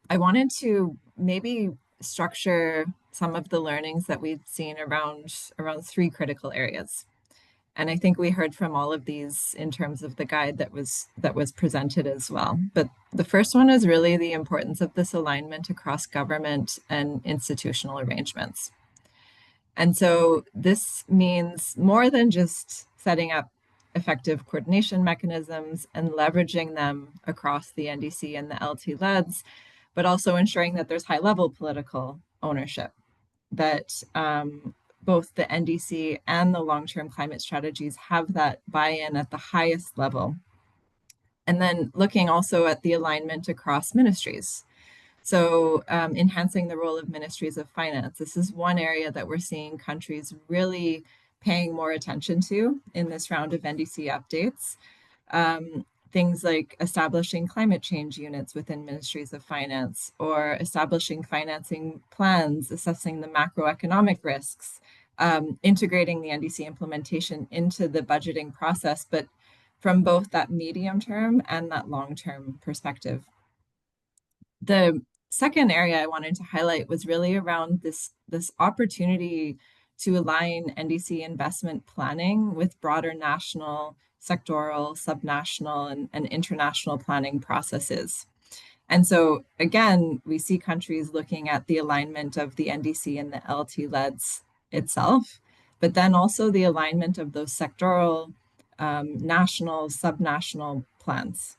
[SPEAKER 6] I wanted to maybe structure some of the learnings that we've seen around three critical areas. And I think we heard from all of these in terms of the guide that was presented as well. But the first one is really the importance of this alignment across government and institutional arrangements. And so this means more than just setting up effective coordination mechanisms and leveraging them across the NDC and the LT-LEDS, but also ensuring that there's high-level political ownership, that both the NDC and the long-term climate strategies have that buy-in at the highest level. And then looking also at the alignment across ministries. So enhancing the role of ministries of finance. This is one area that we're seeing countries really paying more attention to in this round of NDC updates. Things like establishing climate change units within ministries of finance, or establishing financing plans, assessing the macroeconomic risks, integrating the NDC implementation into the budgeting process, but from both that medium term and that long-term perspective. The second area I wanted to highlight was really around this opportunity to align NDC investment planning with broader national, sectoral, subnational, and international planning processes. And so again, we see countries looking at the alignment of the NDC and the LT-LEDS itself, but then also the alignment of those sectoral, national, subnational plans.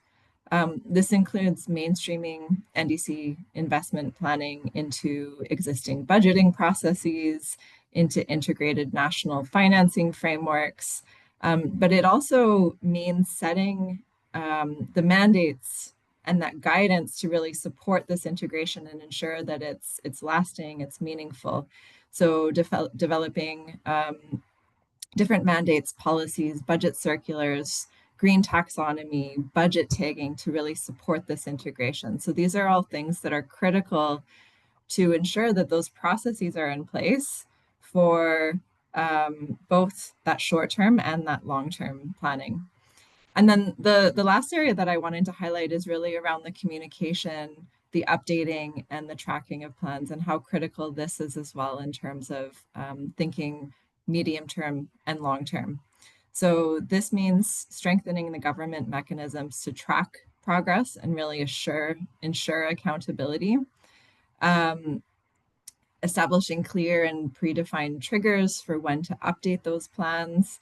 [SPEAKER 6] This includes mainstreaming NDC investment planning into existing budgeting processes, into integrated national financing frameworks, but it also means setting the mandates and that guidance to really support this integration and ensure that it's lasting, it's meaningful. So developing different mandates, policies, budget circulars, green taxonomy, budget tagging to really support this integration. So these are all things that are critical to ensure that those processes are in place for both that short-term and that long-term planning. And then the last area that I wanted to highlight is really around the communication, the updating, and the tracking of plans, and how critical this is as well in terms of thinking medium-term and long-term. So this means strengthening the government mechanisms to track progress and really ensure accountability. Establishing clear and predefined triggers for when to update those plans.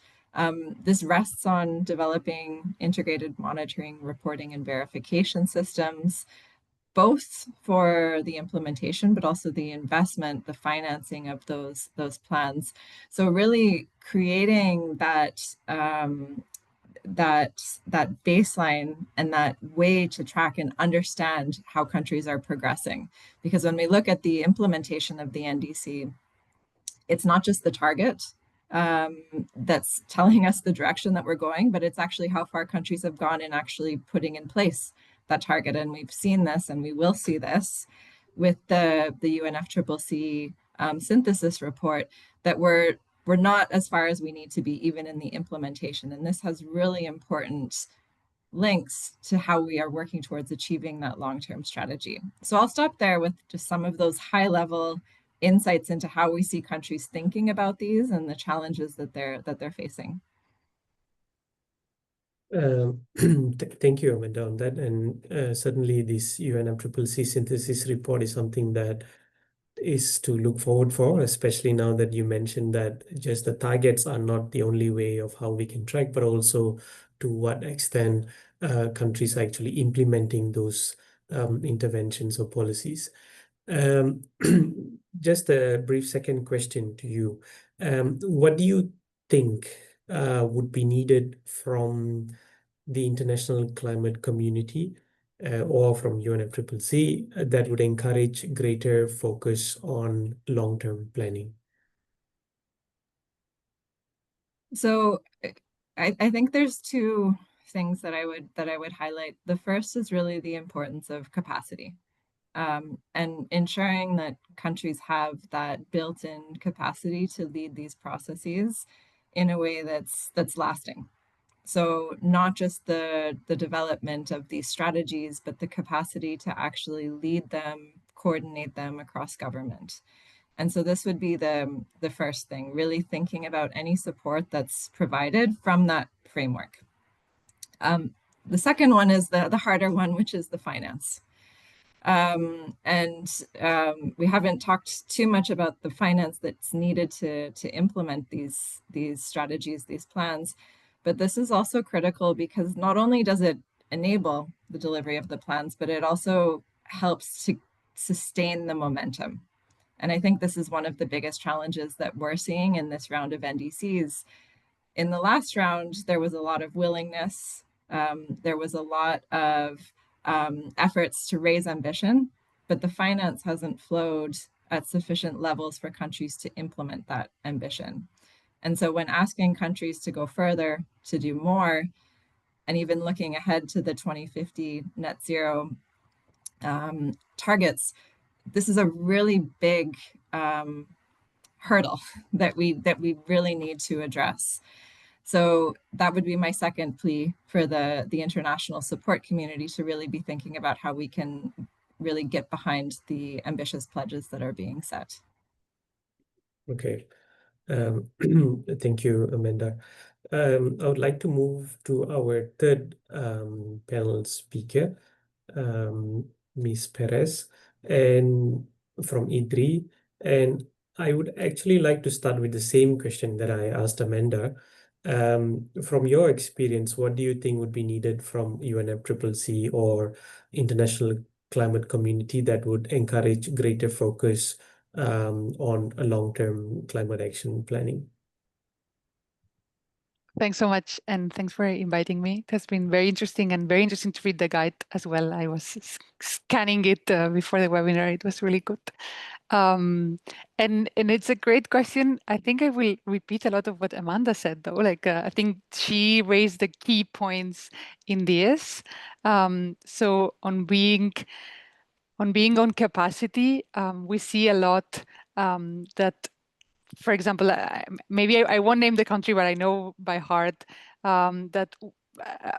[SPEAKER 6] This rests on developing integrated monitoring, reporting, and verification systems, both for the implementation, but also the investment, the financing of those plans. So really creating that baseline and that way to track and understand how countries are progressing. Because when we look at the implementation of the NDC, it's not just the target that's telling us the direction that we're going, but it's actually how far countries have gone in actually putting in place that target. And we've seen this, and we will see this with the UNFCCC synthesis report, that we're not as far as we need to be even in the implementation. And this has really important links to how we are working towards achieving that long-term strategy. So I'll stop there with just some of those high-level insights into how we see countries thinking about these and the challenges that they're facing.
[SPEAKER 1] Thank you, Amanda, on that. And certainly this UNFCCC synthesis report is something that is to look forward for, especially now that you mentioned that just the targets are not the only way of how we can track, but also to what extent countries are actually implementing those interventions or policies. Just a brief second question to you. What do you think would be needed from the international climate community or from UNFCCC that would encourage greater focus on long-term planning?
[SPEAKER 6] So I think there's two things that I would highlight. The first is really the importance of capacity. And ensuring that countries have that built-in capacity to lead these processes in a way that's lasting. So not just the development of these strategies, but the capacity to actually lead them, coordinate them across government. And so this would be the first thing, really thinking about any support that's provided from that framework. The second one is the harder one, which is the finance. We haven't talked too much about the finance that's needed to implement these strategies, these plans, but this is also critical because not only does it enable the delivery of the plans, but it also helps to sustain the momentum. And I think this is one of the biggest challenges that we're seeing in this round of NDCs. In the last round, there was a lot of willingness. There was a lot of efforts to raise ambition, but the finance hasn't flowed at sufficient levels for countries to implement that ambition. And so when asking countries to go further, to do more, and even looking ahead to the 2050 net zero targets, this is a really big hurdle that we really need to address. So that would be my second plea for the international support community to really be thinking about how we can really get behind the ambitious pledges that are being set.
[SPEAKER 1] Okay. Thank you, Amanda. I would like to move to our third panel speaker, Ms. Perez, and from E3. And I would actually like to start with the same question that I asked Amanda. From your experience, what do you think would be needed from UNFCCC or international climate community that would encourage greater focus on a long-term climate action planning?
[SPEAKER 7] Thanks so much, and thanks for inviting me. It has been very interesting and very interesting to read the guide as well. I was scanning it before the webinar. It was really good. And it's a great question. I think I will repeat a lot of what Amanda said, though. Like I think she raised the key points in this. So on being on capacity, we see a lot that, for example, maybe I won't name the country, but I know by heart that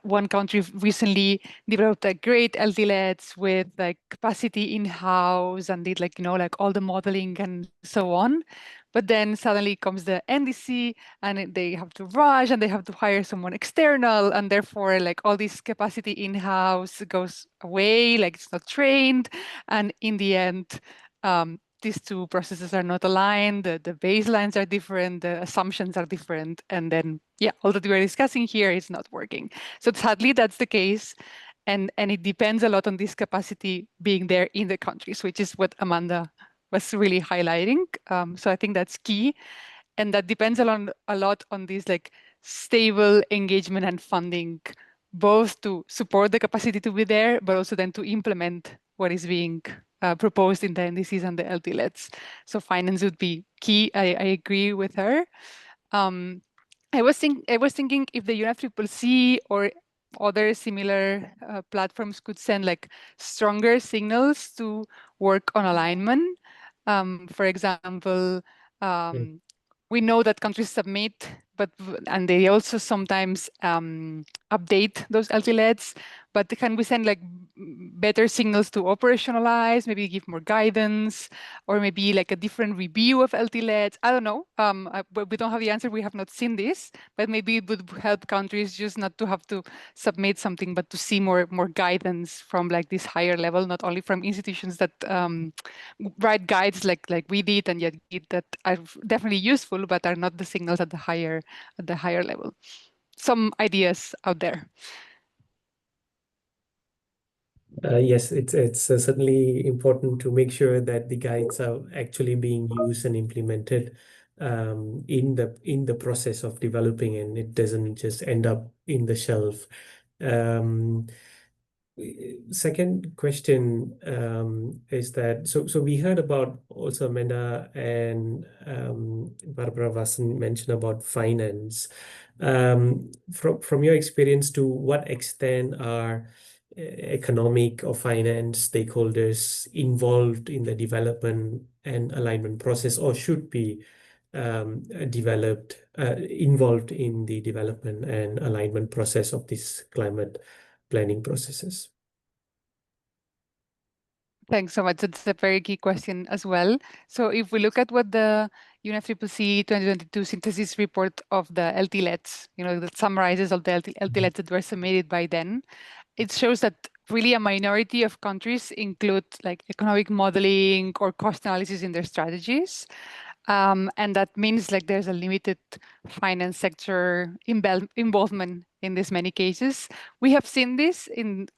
[SPEAKER 7] one country recently developed a great LT-LEDs with like capacity in-house and did like, like all the modeling and so on. But then suddenly comes the NDC and they have to rush and they have to hire someone external. And therefore, like all this capacity in-house goes away, like it's not trained. And in the end, these two processes are not aligned, the baselines are different, the assumptions are different, and then, yeah, all that we're discussing here is not working. So sadly, that's the case, and it depends a lot on this capacity being there in the countries, which is what Amanda was really highlighting. So I think that's key, and that depends a lot on this like stable engagement and funding, both to support the capacity to be there, but also then to implement what is being proposed in the NDCs and the LT-LEDs. So finance would be key. I agree with her. I was thinking if the UNFCCC or other similar platforms could send like stronger signals to work on alignment. For example, we know that countries submit, and they also sometimes update those LT-LEDs, but can we send like better signals to operationalize, maybe give more guidance, or maybe like a different review of LT-LEDs? I don't know. We don't have the answer. We have not seen this, but maybe it would help countries just not to have to submit something, but to see more guidance from like this higher level, not only from institutions that write guides like we did and yet that are definitely useful, but are not the signals at the higher level. Some ideas out there.
[SPEAKER 1] Yes, it's certainly important to make sure that the guides are actually being used and implemented in the process of developing, and it doesn't just end up in the shelf. Second question is that so we heard about also Amanda and Barbara Vassen mentioned about finance. From your experience, to what extent are economic or finance stakeholders involved in the development and alignment process, or should be involved in the development and alignment process of this climate planning processes?
[SPEAKER 7] Thanks so much. It's a very key question as well. So if we look at what the UNFCCC 2022 synthesis report of the LT-LEDS, that summarizes all the LT-LEDS that were submitted by then, it shows that really a minority of countries include like economic modeling or cost analysis in their strategies. And that means like there's a limited finance sector involvement in this many cases. We have seen this in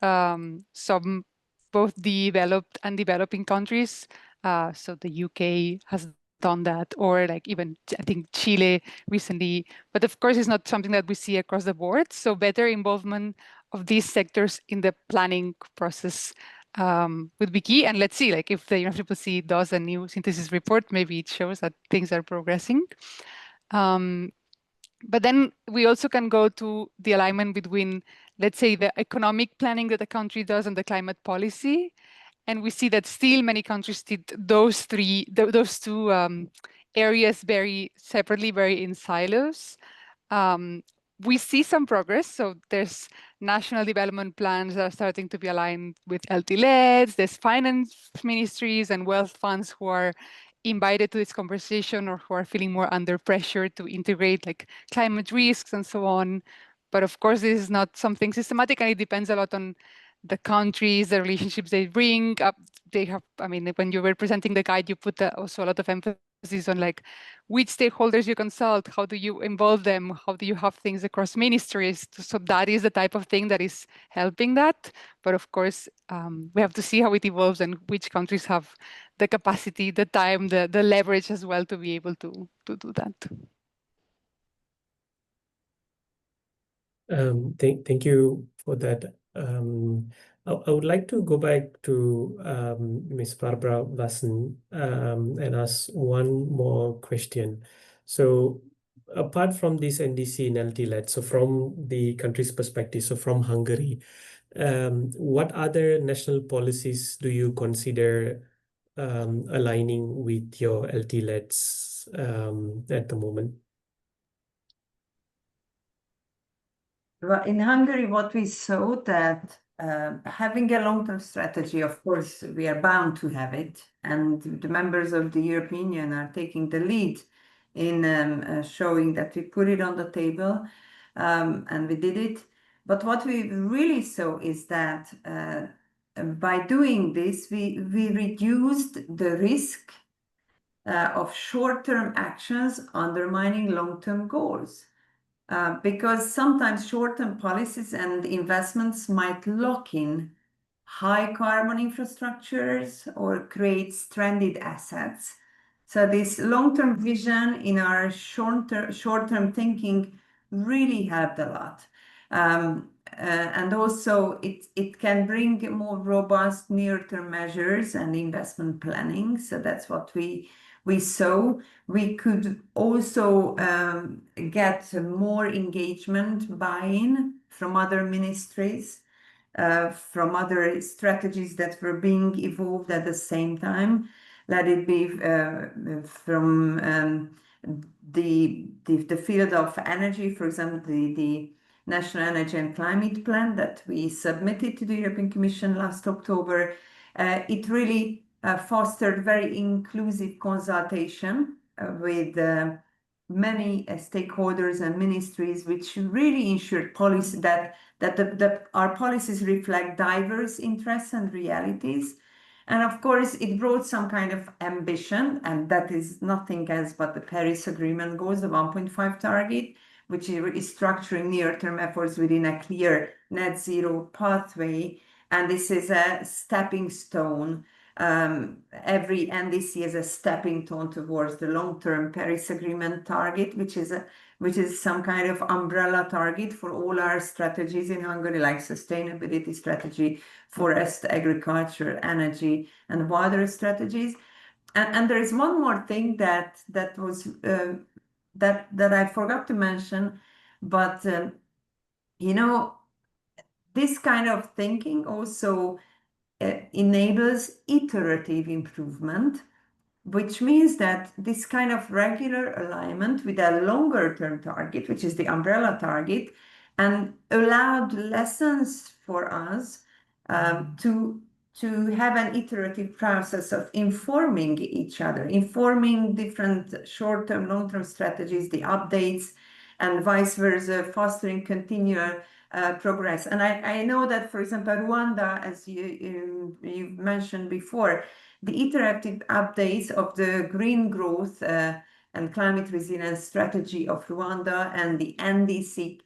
[SPEAKER 7] some both developed and developing countries. So the UK has done that, or like even I think Chile recently. But of course, it's not something that we see across the board. So better involvement of these sectors in the planning process would be key. And let's see, like if the UNFCCC does a new synthesis report, maybe it shows that things are progressing. But then we also can go to the alignment between, let's say, the economic planning that a country does and the climate policy. And we see that still many countries did those two areas very separately, very in silos. We see some progress. So there's national development plans that are starting to be aligned with LT-LEDS. There's finance ministries and wealth funds who are invited to this conversation, or who are feeling more under pressure to integrate like climate risks and so on. But of course, this is not something systematic, and it depends a lot on the countries, the relationships they bring up. They have, I mean, when you were presenting the guide, you put also a lot of emphasis on like which stakeholders you consult, how do you involve them, how do you have things across ministries. So that is the type of thing that is helping that. But of course, we have to see how it evolves and which countries have the capacity, the time, the leverage as well to be able to do that.
[SPEAKER 1] Thank you for that. I would like to go back to Ms. Barbara Vassen and ask one more question. So apart from this NDC and LT-LEDS, so from the country's perspective, so from Hungary, what other national policies do you consider aligning with your LT-LEDS at the moment?
[SPEAKER 5] Well, in Hungary, what we saw that having a long-term strategy, of course, we are bound to have it, and the members of the European Union are taking the lead in showing that we put it on the table, and we did it. But what we really saw is that by doing this, we reduced the risk of short-term actions undermining long-term goals. Because sometimes short-term policies and investments might lock in high carbon infrastructures or create stranded assets. So this long-term vision in our short-term thinking really helped a lot. And also it can bring more robust near-term measures and investment planning. So that's what we saw. We could also get more engagement buy-in from other ministries, from other strategies that were being evolved at the same time. Let it be from the field of energy, for example, the National Energy and Climate Plan that we submitted to the European Commission last October. It really fostered very inclusive consultation with many stakeholders and ministries, which really ensured policy that our policies reflect diverse interests and realities. And of course, it brought some kind of ambition, and that is nothing else but the Paris Agreement goals, the 1.5 target, which is structuring near-term efforts within a clear net zero pathway. And this is a stepping stone. Every NDC is a stepping stone towards the long-term Paris Agreement target, which is some kind of umbrella target for all our strategies in Hungary, like sustainability strategy, forest, agriculture, energy, and water strategies. And there is one more thing that I forgot to mention, but you know, this kind of thinking also enables iterative improvement, which means that this kind of regular alignment with a longer term target, which is the umbrella target, and allowed lessons for us to have an iterative process of informing each other, informing different short-term, long-term strategies, the updates, and vice versa, fostering continual progress. And I know that, for example, Rwanda, as you've mentioned before, the interactive updates of the green growth and climate resilience strategy of Rwanda and the NDC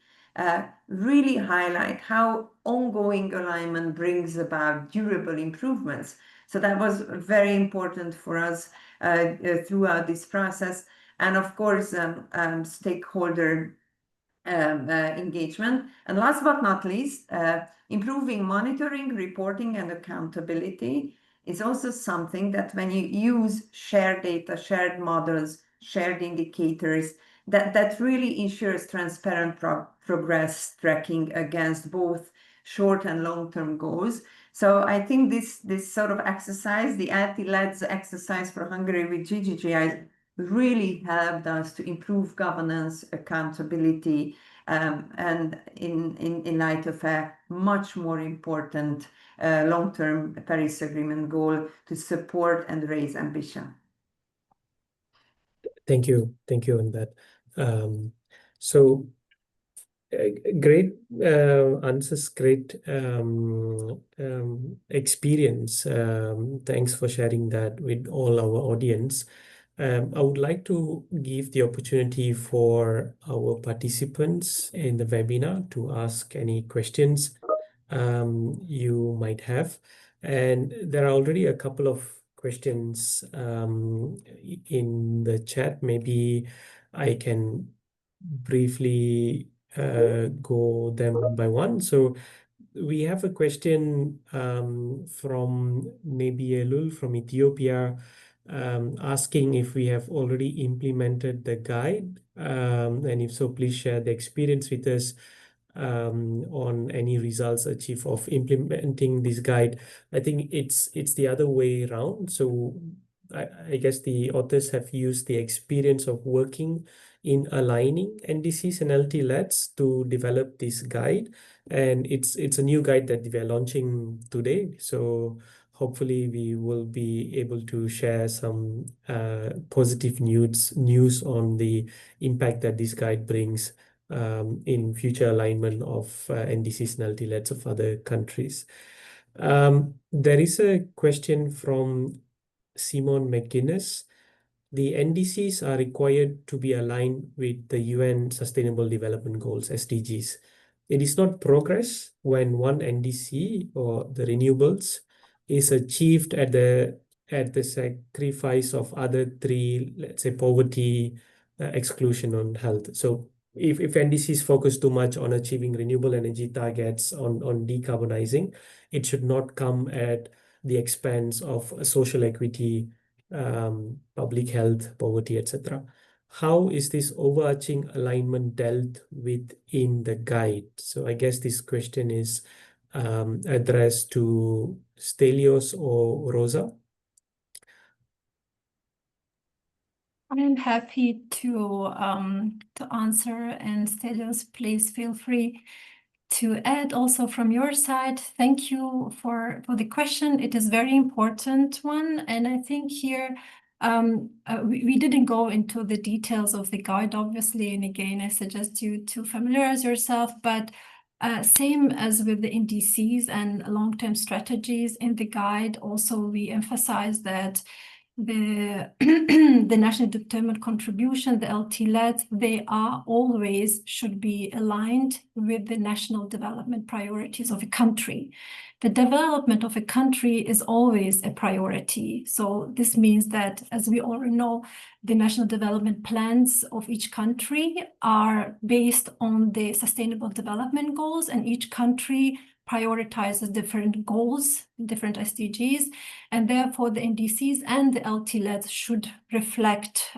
[SPEAKER 5] really highlight how ongoing alignment brings about durable improvements. So that was very important for us throughout this process. And of course, stakeholder engagement. And last but not least, improving monitoring, reporting, and accountability is also something that when you use shared data, shared models, shared indicators, that really ensures transparent progress tracking against both short and long-term goals. So I think this sort of exercise, the LT-LEDS exercise for Hungary with GGGI, really helped us to improve governance, accountability, and in light of a much more important long-term Paris Agreement goal to support and raise ambition.
[SPEAKER 1] Thank you on that. So great answers, great experience. Thanks for sharing that with all our audience. I would like to give the opportunity for our participants in the webinar to ask any questions you might have. And there are already a couple of questions in the chat. Maybe I can briefly go them one by one. So we have a question from maybe Elul from Ethiopia, asking if we have already implemented the guide, and if so, please share the experience with us on any results achieved of implementing this guide. I think it's the other way around. So I guess the authors have used the experience of working in aligning NDCs and LT-LEDS to develop this guide, and it's a new guide that we are launching today. So hopefully we will be able to share some positive news on the impact that this guide brings in future alignment of NDCs and LT-LEDS of other countries. There is a question from Simon McGuinness. The NDCs are required to be aligned with the UN Sustainable Development Goals, SDGs. It is not progress when one NDC or the renewables is achieved at the sacrifice of other three, let's say poverty, exclusion, and health. So if NDCs focus too much on achieving renewable energy targets, on decarbonizing, it should not come at the expense of social equity, public health, poverty, etc. How is this overarching alignment dealt with in the guide? So I guess this question is addressed to Stelios or Rosa.
[SPEAKER 4] I'm happy to answer, and Stelios, please feel free to add also from your side. Thank you for the question. It is very important one, and I think here we didn't go into the details of the guide, obviously, and again I suggest you to familiarize yourself, but same as with the NDCs and long-term strategies in the guide, also we emphasize that the the national determined contribution, the LT-LEDs, they are always should be aligned with the national development priorities of a country. The development of a country is always a priority. So this means that, as we already know, the national development plans of each country are based on the sustainable development goals, and each country prioritizes different goals, different SDGs, and therefore the NDCs and the LT-LEDs should reflect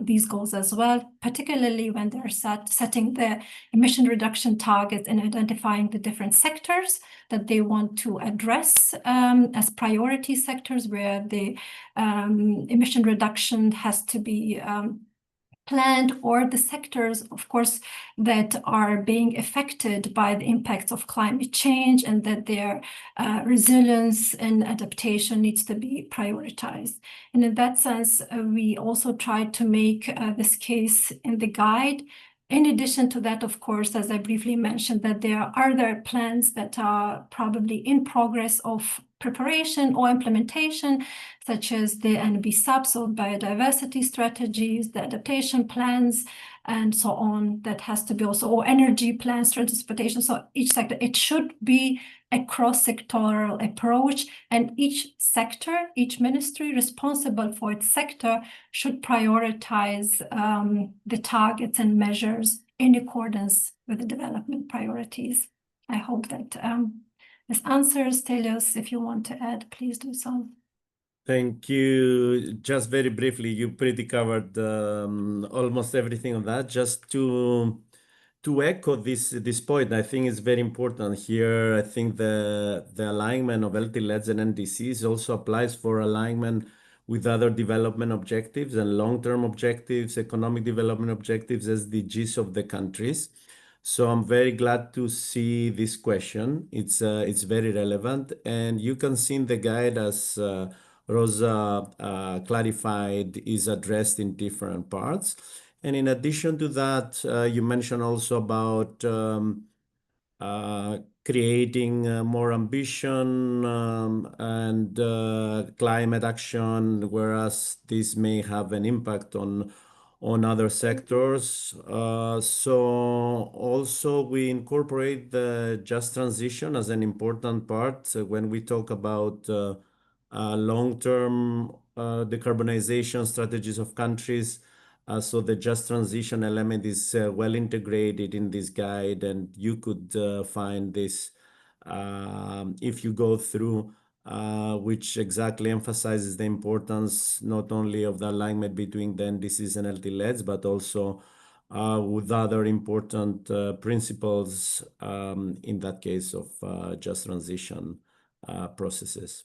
[SPEAKER 4] these goals as well, particularly when they're setting the emission reduction targets and identifying the different sectors that they want to address as priority sectors where the emission reduction has to be planned, or the sectors, of course, that are being affected by the impacts of climate change, and that their resilience and adaptation needs to be prioritized. And in that sense, we also tried to make this case in the guide. In addition to that, of course, as I briefly mentioned, that there are other plans that are probably in progress of preparation or implementation, such as the NB so biodiversity strategies, the adaptation plans, and so on, that has to be also, or energy plans, transportation. So each sector, it should be a cross-sectoral approach, and each sector, each ministry responsible for its sector should prioritize the targets and measures in accordance with the development priorities. I hope that this answers. Stelios, if you want to add, please do so.
[SPEAKER 3] Thank you. Just very briefly, you pretty covered almost everything on that. Just to echo this point, I think it's very important here. I think the alignment of LT-LEDs and NDCs also applies for alignment with other development objectives and long-term objectives, economic development objectives, SDGs of the countries. So I'm very glad to see this question. It's very relevant, and you can see in the guide, as Rosa clarified, is addressed in different parts. And in addition to that, you mentioned also about creating more ambition and climate action, whereas this may have an impact on other sectors. So also we incorporate the just transition as an important part when we talk about long-term decarbonization strategies of countries. So the just transition element is well integrated in this guide, and you could find this if you go through, which exactly emphasizes the importance not only of the alignment between the NDCs and LT-LEDs, but also with other important principles in that case of just transition processes.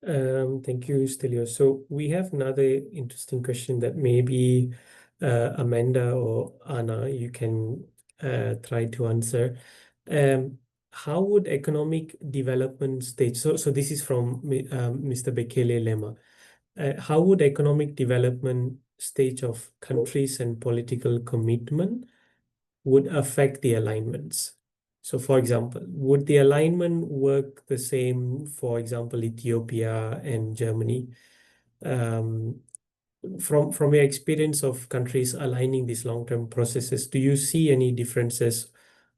[SPEAKER 1] Thank you, Stelios. So we have another interesting question that maybe Amanda or Anna, you can try to answer. How would economic development stage, so this is from Mr. Bekele Lema. How would economic development stage of countries and political commitment would affect the alignments? So for example, would the alignment work the same, for example, Ethiopia and Germany? From your experience of countries aligning these long-term processes, do you see any differences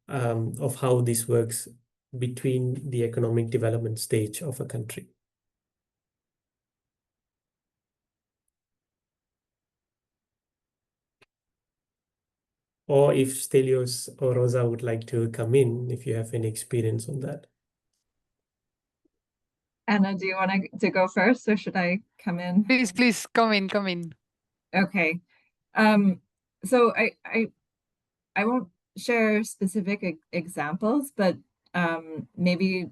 [SPEAKER 1] of how this works between the economic development stage of a country? Or if Stelios or Rosa would like to come in, if you have any experience on that.
[SPEAKER 6] Anna, do you want to go first, or should I come in?
[SPEAKER 7] Please, come in.
[SPEAKER 6] Okay. So I won't share specific examples, but maybe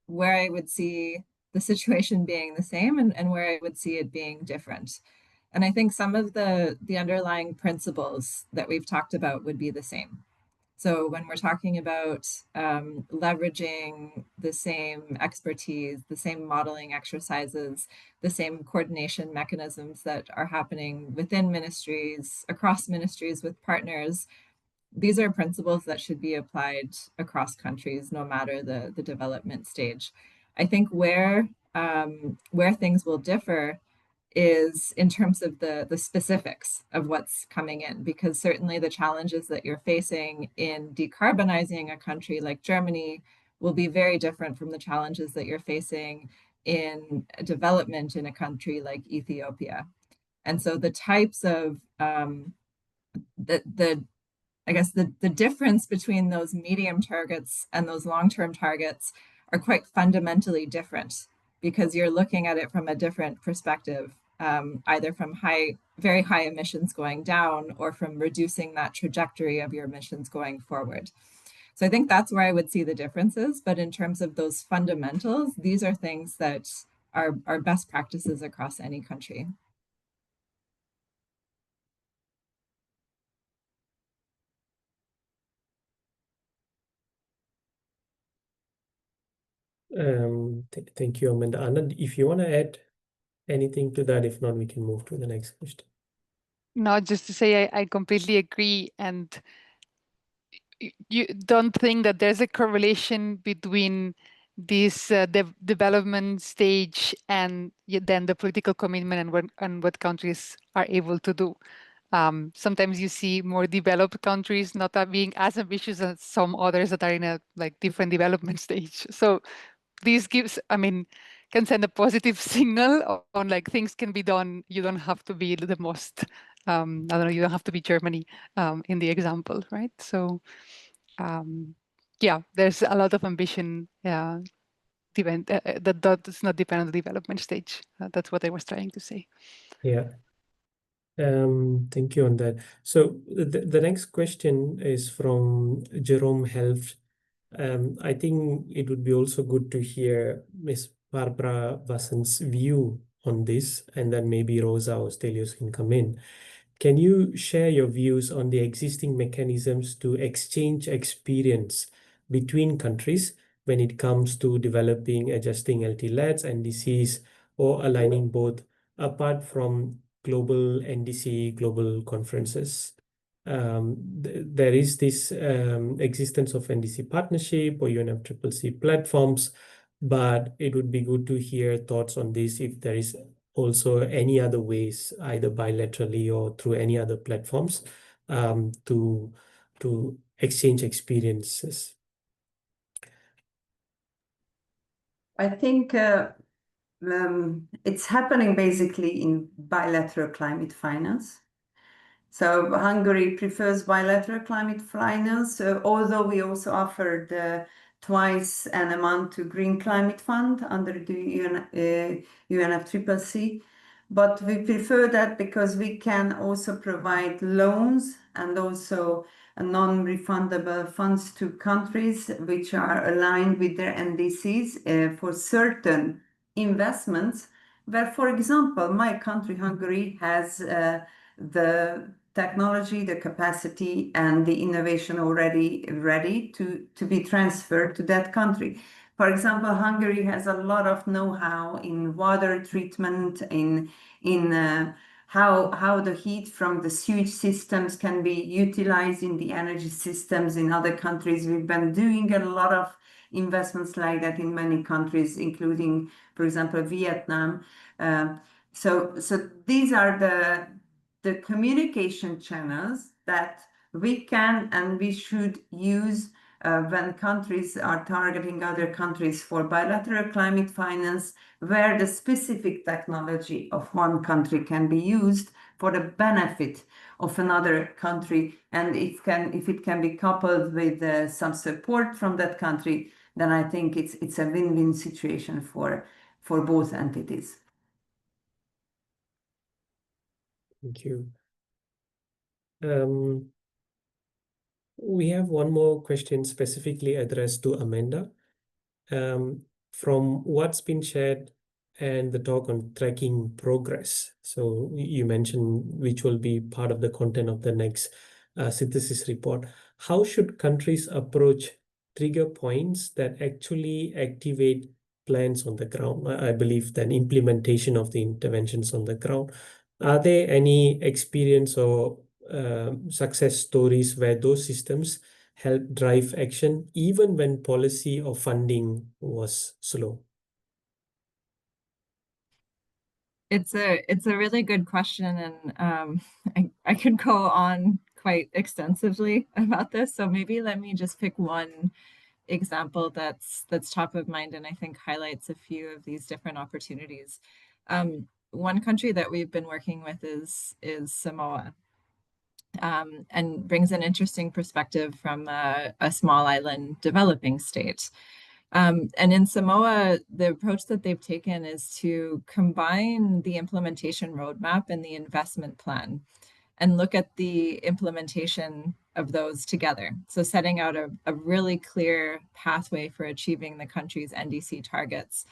[SPEAKER 6] where I would see the situation being the same and where I would see it being different. And I think some of the underlying principles that we've talked about would be the same. So when we're talking about leveraging the same expertise, the same modeling exercises, the same coordination mechanisms that are happening within ministries, across ministries with partners, these are principles that should be applied across countries, no matter the development stage. I think where things will differ is in terms of the specifics of what's coming in, because certainly the challenges that you're facing in decarbonizing a country like Germany will be very different from the challenges that you're facing in development in a country like Ethiopia. And so the types of I guess the difference between those medium targets and those long-term targets are quite fundamentally different, because you're looking at it from a different perspective, either from very high emissions going down or from reducing that trajectory of your emissions going forward. So I think that's where I would see the differences. But in terms of those fundamentals, these are things that are best practices across any country.
[SPEAKER 1] Thank you, Amanda. Anand, if you want to add anything to that, if not, we can move to the next question.
[SPEAKER 7] No, just to say I completely agree. And you don't think that there's a correlation between this development stage and then the political commitment and what countries are able to do. Sometimes you see more developed countries not being as ambitious as some others that are in a different development stage. So this gives, can send a positive signal on things can be done. You don't have to be the most, I don't know, you don't have to be Germany in the example, right? So yeah, there's a lot of ambition that does not depend on the development stage. That's what I was trying to say.
[SPEAKER 1] Yeah. Thank you on that. So the next question is from Jerome Helft. I think it would be also good to hear Ms. Barbara Wassen's view on this, and then maybe Rosa or Stelios can come in. Can you share your views on the existing mechanisms to exchange experience between countries when it comes to developing, adjusting LT-LEDs, NDCs, or aligning both, apart from global NDC, global conferences? There is this existence of NDC partnership or UNFCCC platforms, but it would be good to hear thoughts on this if there is also any other ways, either bilaterally or through any other platforms, to exchange experiences.
[SPEAKER 5] I think it's happening basically in bilateral climate finance. So Hungary prefers bilateral climate finance, although we also offered twice and a month to Green Climate Fund under the UNFCCC. But we prefer that because we can also provide loans and also non-refundable funds to countries which are aligned with their NDCs for certain investments, where, for example, my country, Hungary, has the technology, the capacity, and the innovation already ready to be transferred to that country. For example, Hungary has a lot of know-how in water treatment, in how the heat from the sewage systems can be utilized in the energy systems in other countries. We've been doing a lot of investments like that in many countries, including, for example, Vietnam. So these are the communication channels that we can and we should use when countries are targeting other countries for bilateral climate finance, where the specific technology of one country can be used for the benefit of another country. And if it can be coupled with some support from that country, then I think it's a win-win situation for both entities.
[SPEAKER 1] Thank you. We have one more question specifically addressed to Amanda. From what's been shared and the talk on tracking progress. So you mentioned which will be part of the content of the next synthesis report. How should countries approach trigger points that actually activate plans on the ground? I believe then implementation of the interventions on the ground. Are there any experience or success stories where those systems help drive action even when policy or funding was slow?
[SPEAKER 6] It's a really good question, and I could go on quite extensively about this. So maybe let me just pick one example that's top of mind, and I think highlights a few of these different opportunities. One country that we've been working with is Samoa, and brings an interesting perspective from a small island developing state. And in Samoa, the approach that they've taken is to combine the implementation roadmap and the investment plan and look at the implementation of those together. So setting out a really clear pathway for achieving the country's NDC targets.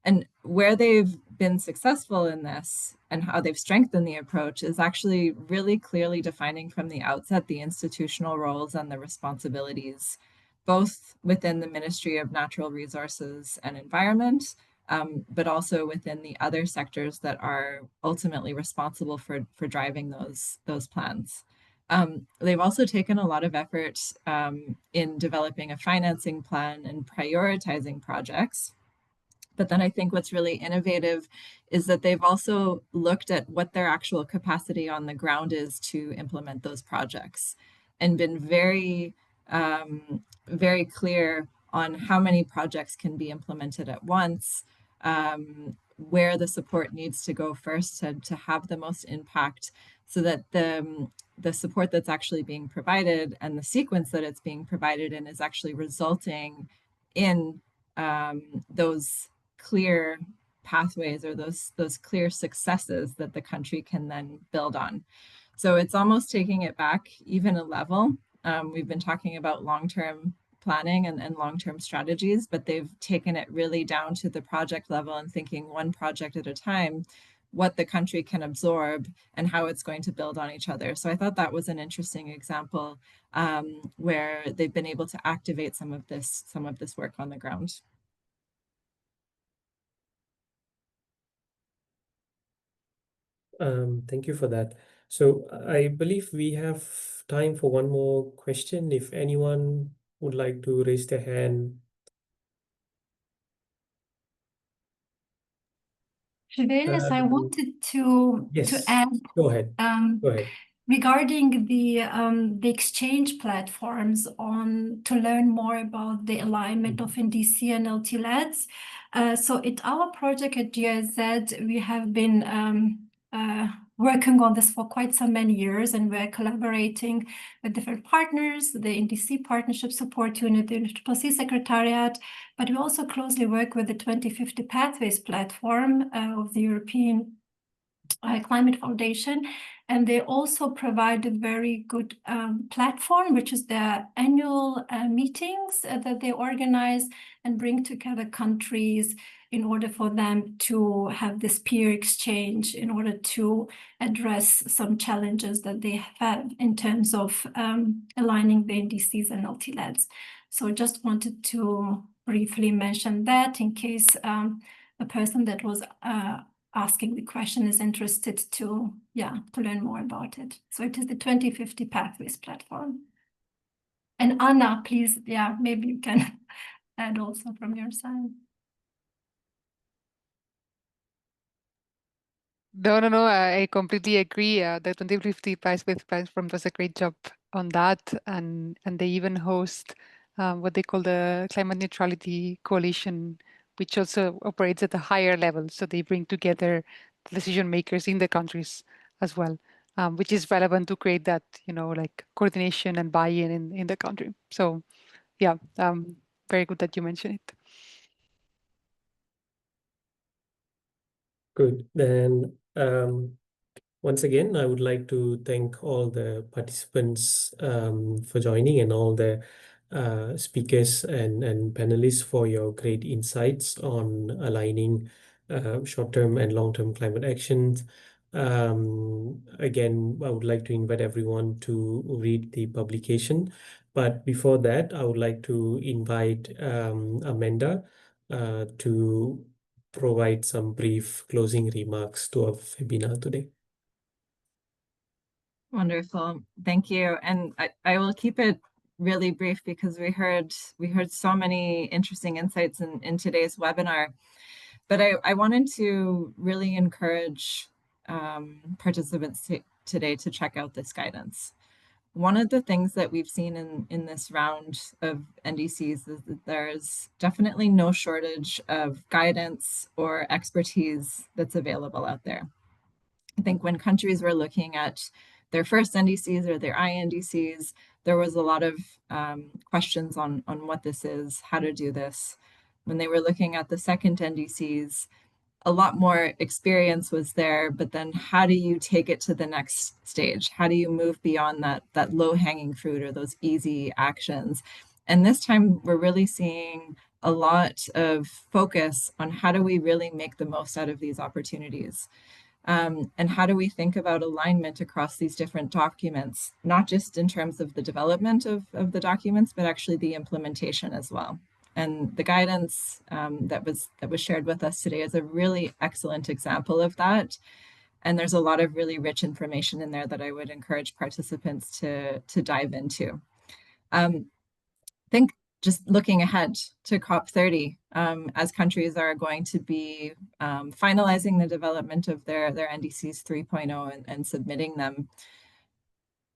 [SPEAKER 6] And where they've been successful in this and how they've strengthened the approach is actually really clearly defining from the outset the institutional roles and the responsibilities, both within the Ministry of Natural Resources and Environment, but also within the other sectors that are ultimately responsible for driving those plans. They've also taken a lot of effort in developing a financing plan and prioritizing projects. But then I think what's really innovative is that they've also looked at what their actual capacity on the ground is to implement those projects and been very, very clear on how many projects can be implemented at once, where the support needs to go first to have the most impact, so that the support that's actually being provided and the sequence that it's being provided in is actually resulting in those clear pathways or those clear successes that the country can then build on. So it's almost taking it back even a level. We've been talking about long-term planning and long-term strategies, but they've taken it really down to the project level and thinking one project at a time, what the country can absorb and how it's going to build on each other. So I thought that was an interesting example where they've been able to activate some of this work on the ground.
[SPEAKER 1] Thank you for that. So I believe we have time for one more question. If anyone would like to raise their hand.
[SPEAKER 4] Shivenis, I wanted to
[SPEAKER 1] Yes,
[SPEAKER 4] add
[SPEAKER 1] go ahead. Go ahead.
[SPEAKER 4] regarding the exchange platforms to learn more about the alignment of NDC and LT-LEDs. So at our project at GIZ, we have been working on this for quite so many years, and we're collaborating with different partners, the NDC Partnership Support Unit, the Policy Secretariat, but we also closely work with the 2050 Pathways platform of the European Climate Foundation, and they also provide a very good platform, which is their annual meetings that they organize and bring together countries in order for them to have this peer exchange in order to address some challenges that they have in terms of aligning the NDCs and LT-LEDs. So I just wanted to briefly mention that in case a person that was asking the question is interested to learn more about it. So it is the 2050 Pathways platform. And Anna, please, maybe you can add also from your side.
[SPEAKER 7] No, I completely agree. The 2050 Pathways platform does a great job on that, and they even host what they call the Climate Neutrality Coalition, which also operates at a higher level. So they bring together decision makers in the countries as well, which is relevant to create that, like coordination and buy-in in the country. So yeah, very good that you mentioned it.
[SPEAKER 1] Good. Then once again, I would like to thank all the participants for joining and all the speakers and panelists for your great insights on aligning short-term and long-term climate actions. Again, I would like to invite everyone to read the publication. But before that, I would like to invite Amanda to provide some brief closing remarks to our webinar today.
[SPEAKER 6] Wonderful, thank you. And I will keep it really brief because we heard so many interesting insights in today's webinar. But I wanted to really encourage participants today to check out this guidance. One of the things that we've seen in this round of NDCs is that there's definitely no shortage of guidance or expertise that's available out there. I think when countries were looking at their first NDCs or their INDCs, there was a lot of questions on what this is, how to do this. When they were looking at the second NDCs, a lot more experience was there, but then how do you take it to the next stage? How do you move beyond that low-hanging fruit or those easy actions? And this time we're really seeing a lot of focus on how do we really make the most out of these opportunities? And how do we think about alignment across these different documents, not just in terms of the development of the documents, but actually the implementation as well. And the guidance that was shared with us today is a really excellent example of that. And there's a lot of really rich information in there that I would encourage participants to dive into. I think just looking ahead to COP30, as countries are going to be finalizing the development of their NDCs 3.0 and submitting them,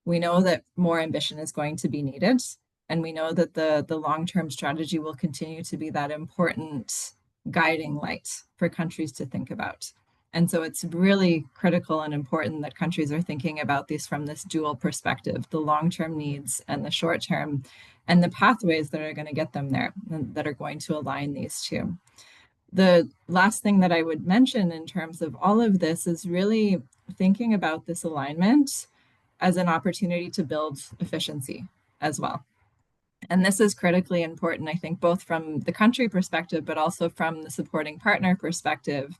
[SPEAKER 6] we know that more ambition is going to be needed. And we know that the long-term strategy will continue to be that important guiding light for countries to think about. And so it's really critical and important that countries are thinking about these from this dual perspective, the long-term needs and the short-term, and the pathways that are going to get them there and that are going to align these two. The last thing that I would mention in terms of all of this is really thinking about this alignment as an opportunity to build efficiency as well. And this is critically important, I think, both from the country perspective, but also from the supporting partner perspective.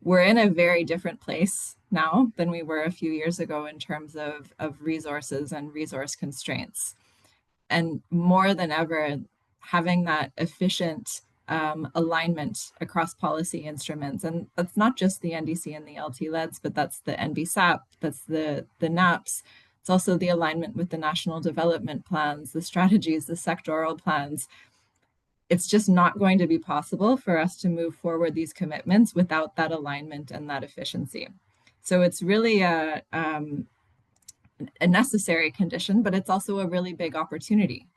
[SPEAKER 6] We're in a very different place now than we were a few years ago in terms of resources and resource constraints. And more than ever, having that efficient alignment across policy instruments. And that's not just the NDC and the LT-LEDS, but that's the NBSAP, that's the NAPs. It's also the alignment with the national development plans, the strategies, the sectoral plans. It's just not going to be possible for us to move forward these commitments without that alignment and that efficiency. So it's really a necessary condition, but it's also a really big opportunity,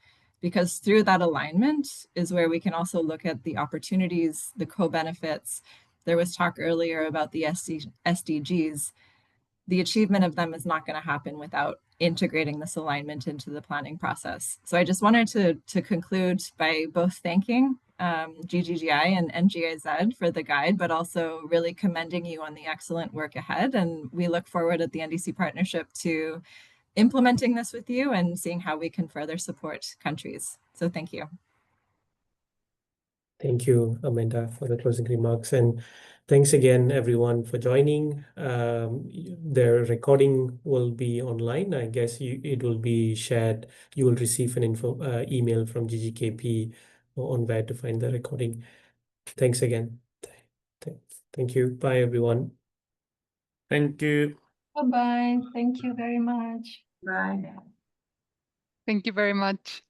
[SPEAKER 6] because through that alignment is where we can also look at the opportunities, the co-benefits. There was talk earlier about the SDGs. The achievement of them is not going to happen without integrating this alignment into the planning process. So I just wanted to conclude by both thanking GGGI and GIZ for the guide, but also really commending you on the excellent work ahead. And we look forward at the NDC partnership to implementing this with you and seeing how we can further support countries. So thank you.
[SPEAKER 1] Thank you, Amanda, for the closing remarks. And thanks again, everyone, for joining. The recording will be online. I guess it will be shared. You will receive an email from GGKP on where to find the recording. Thanks again. Thank you. Bye, everyone.
[SPEAKER 3] Thank you.
[SPEAKER 4] Bye-bye. Thank you very much.
[SPEAKER 5] Bye.
[SPEAKER 7] Thank you very much.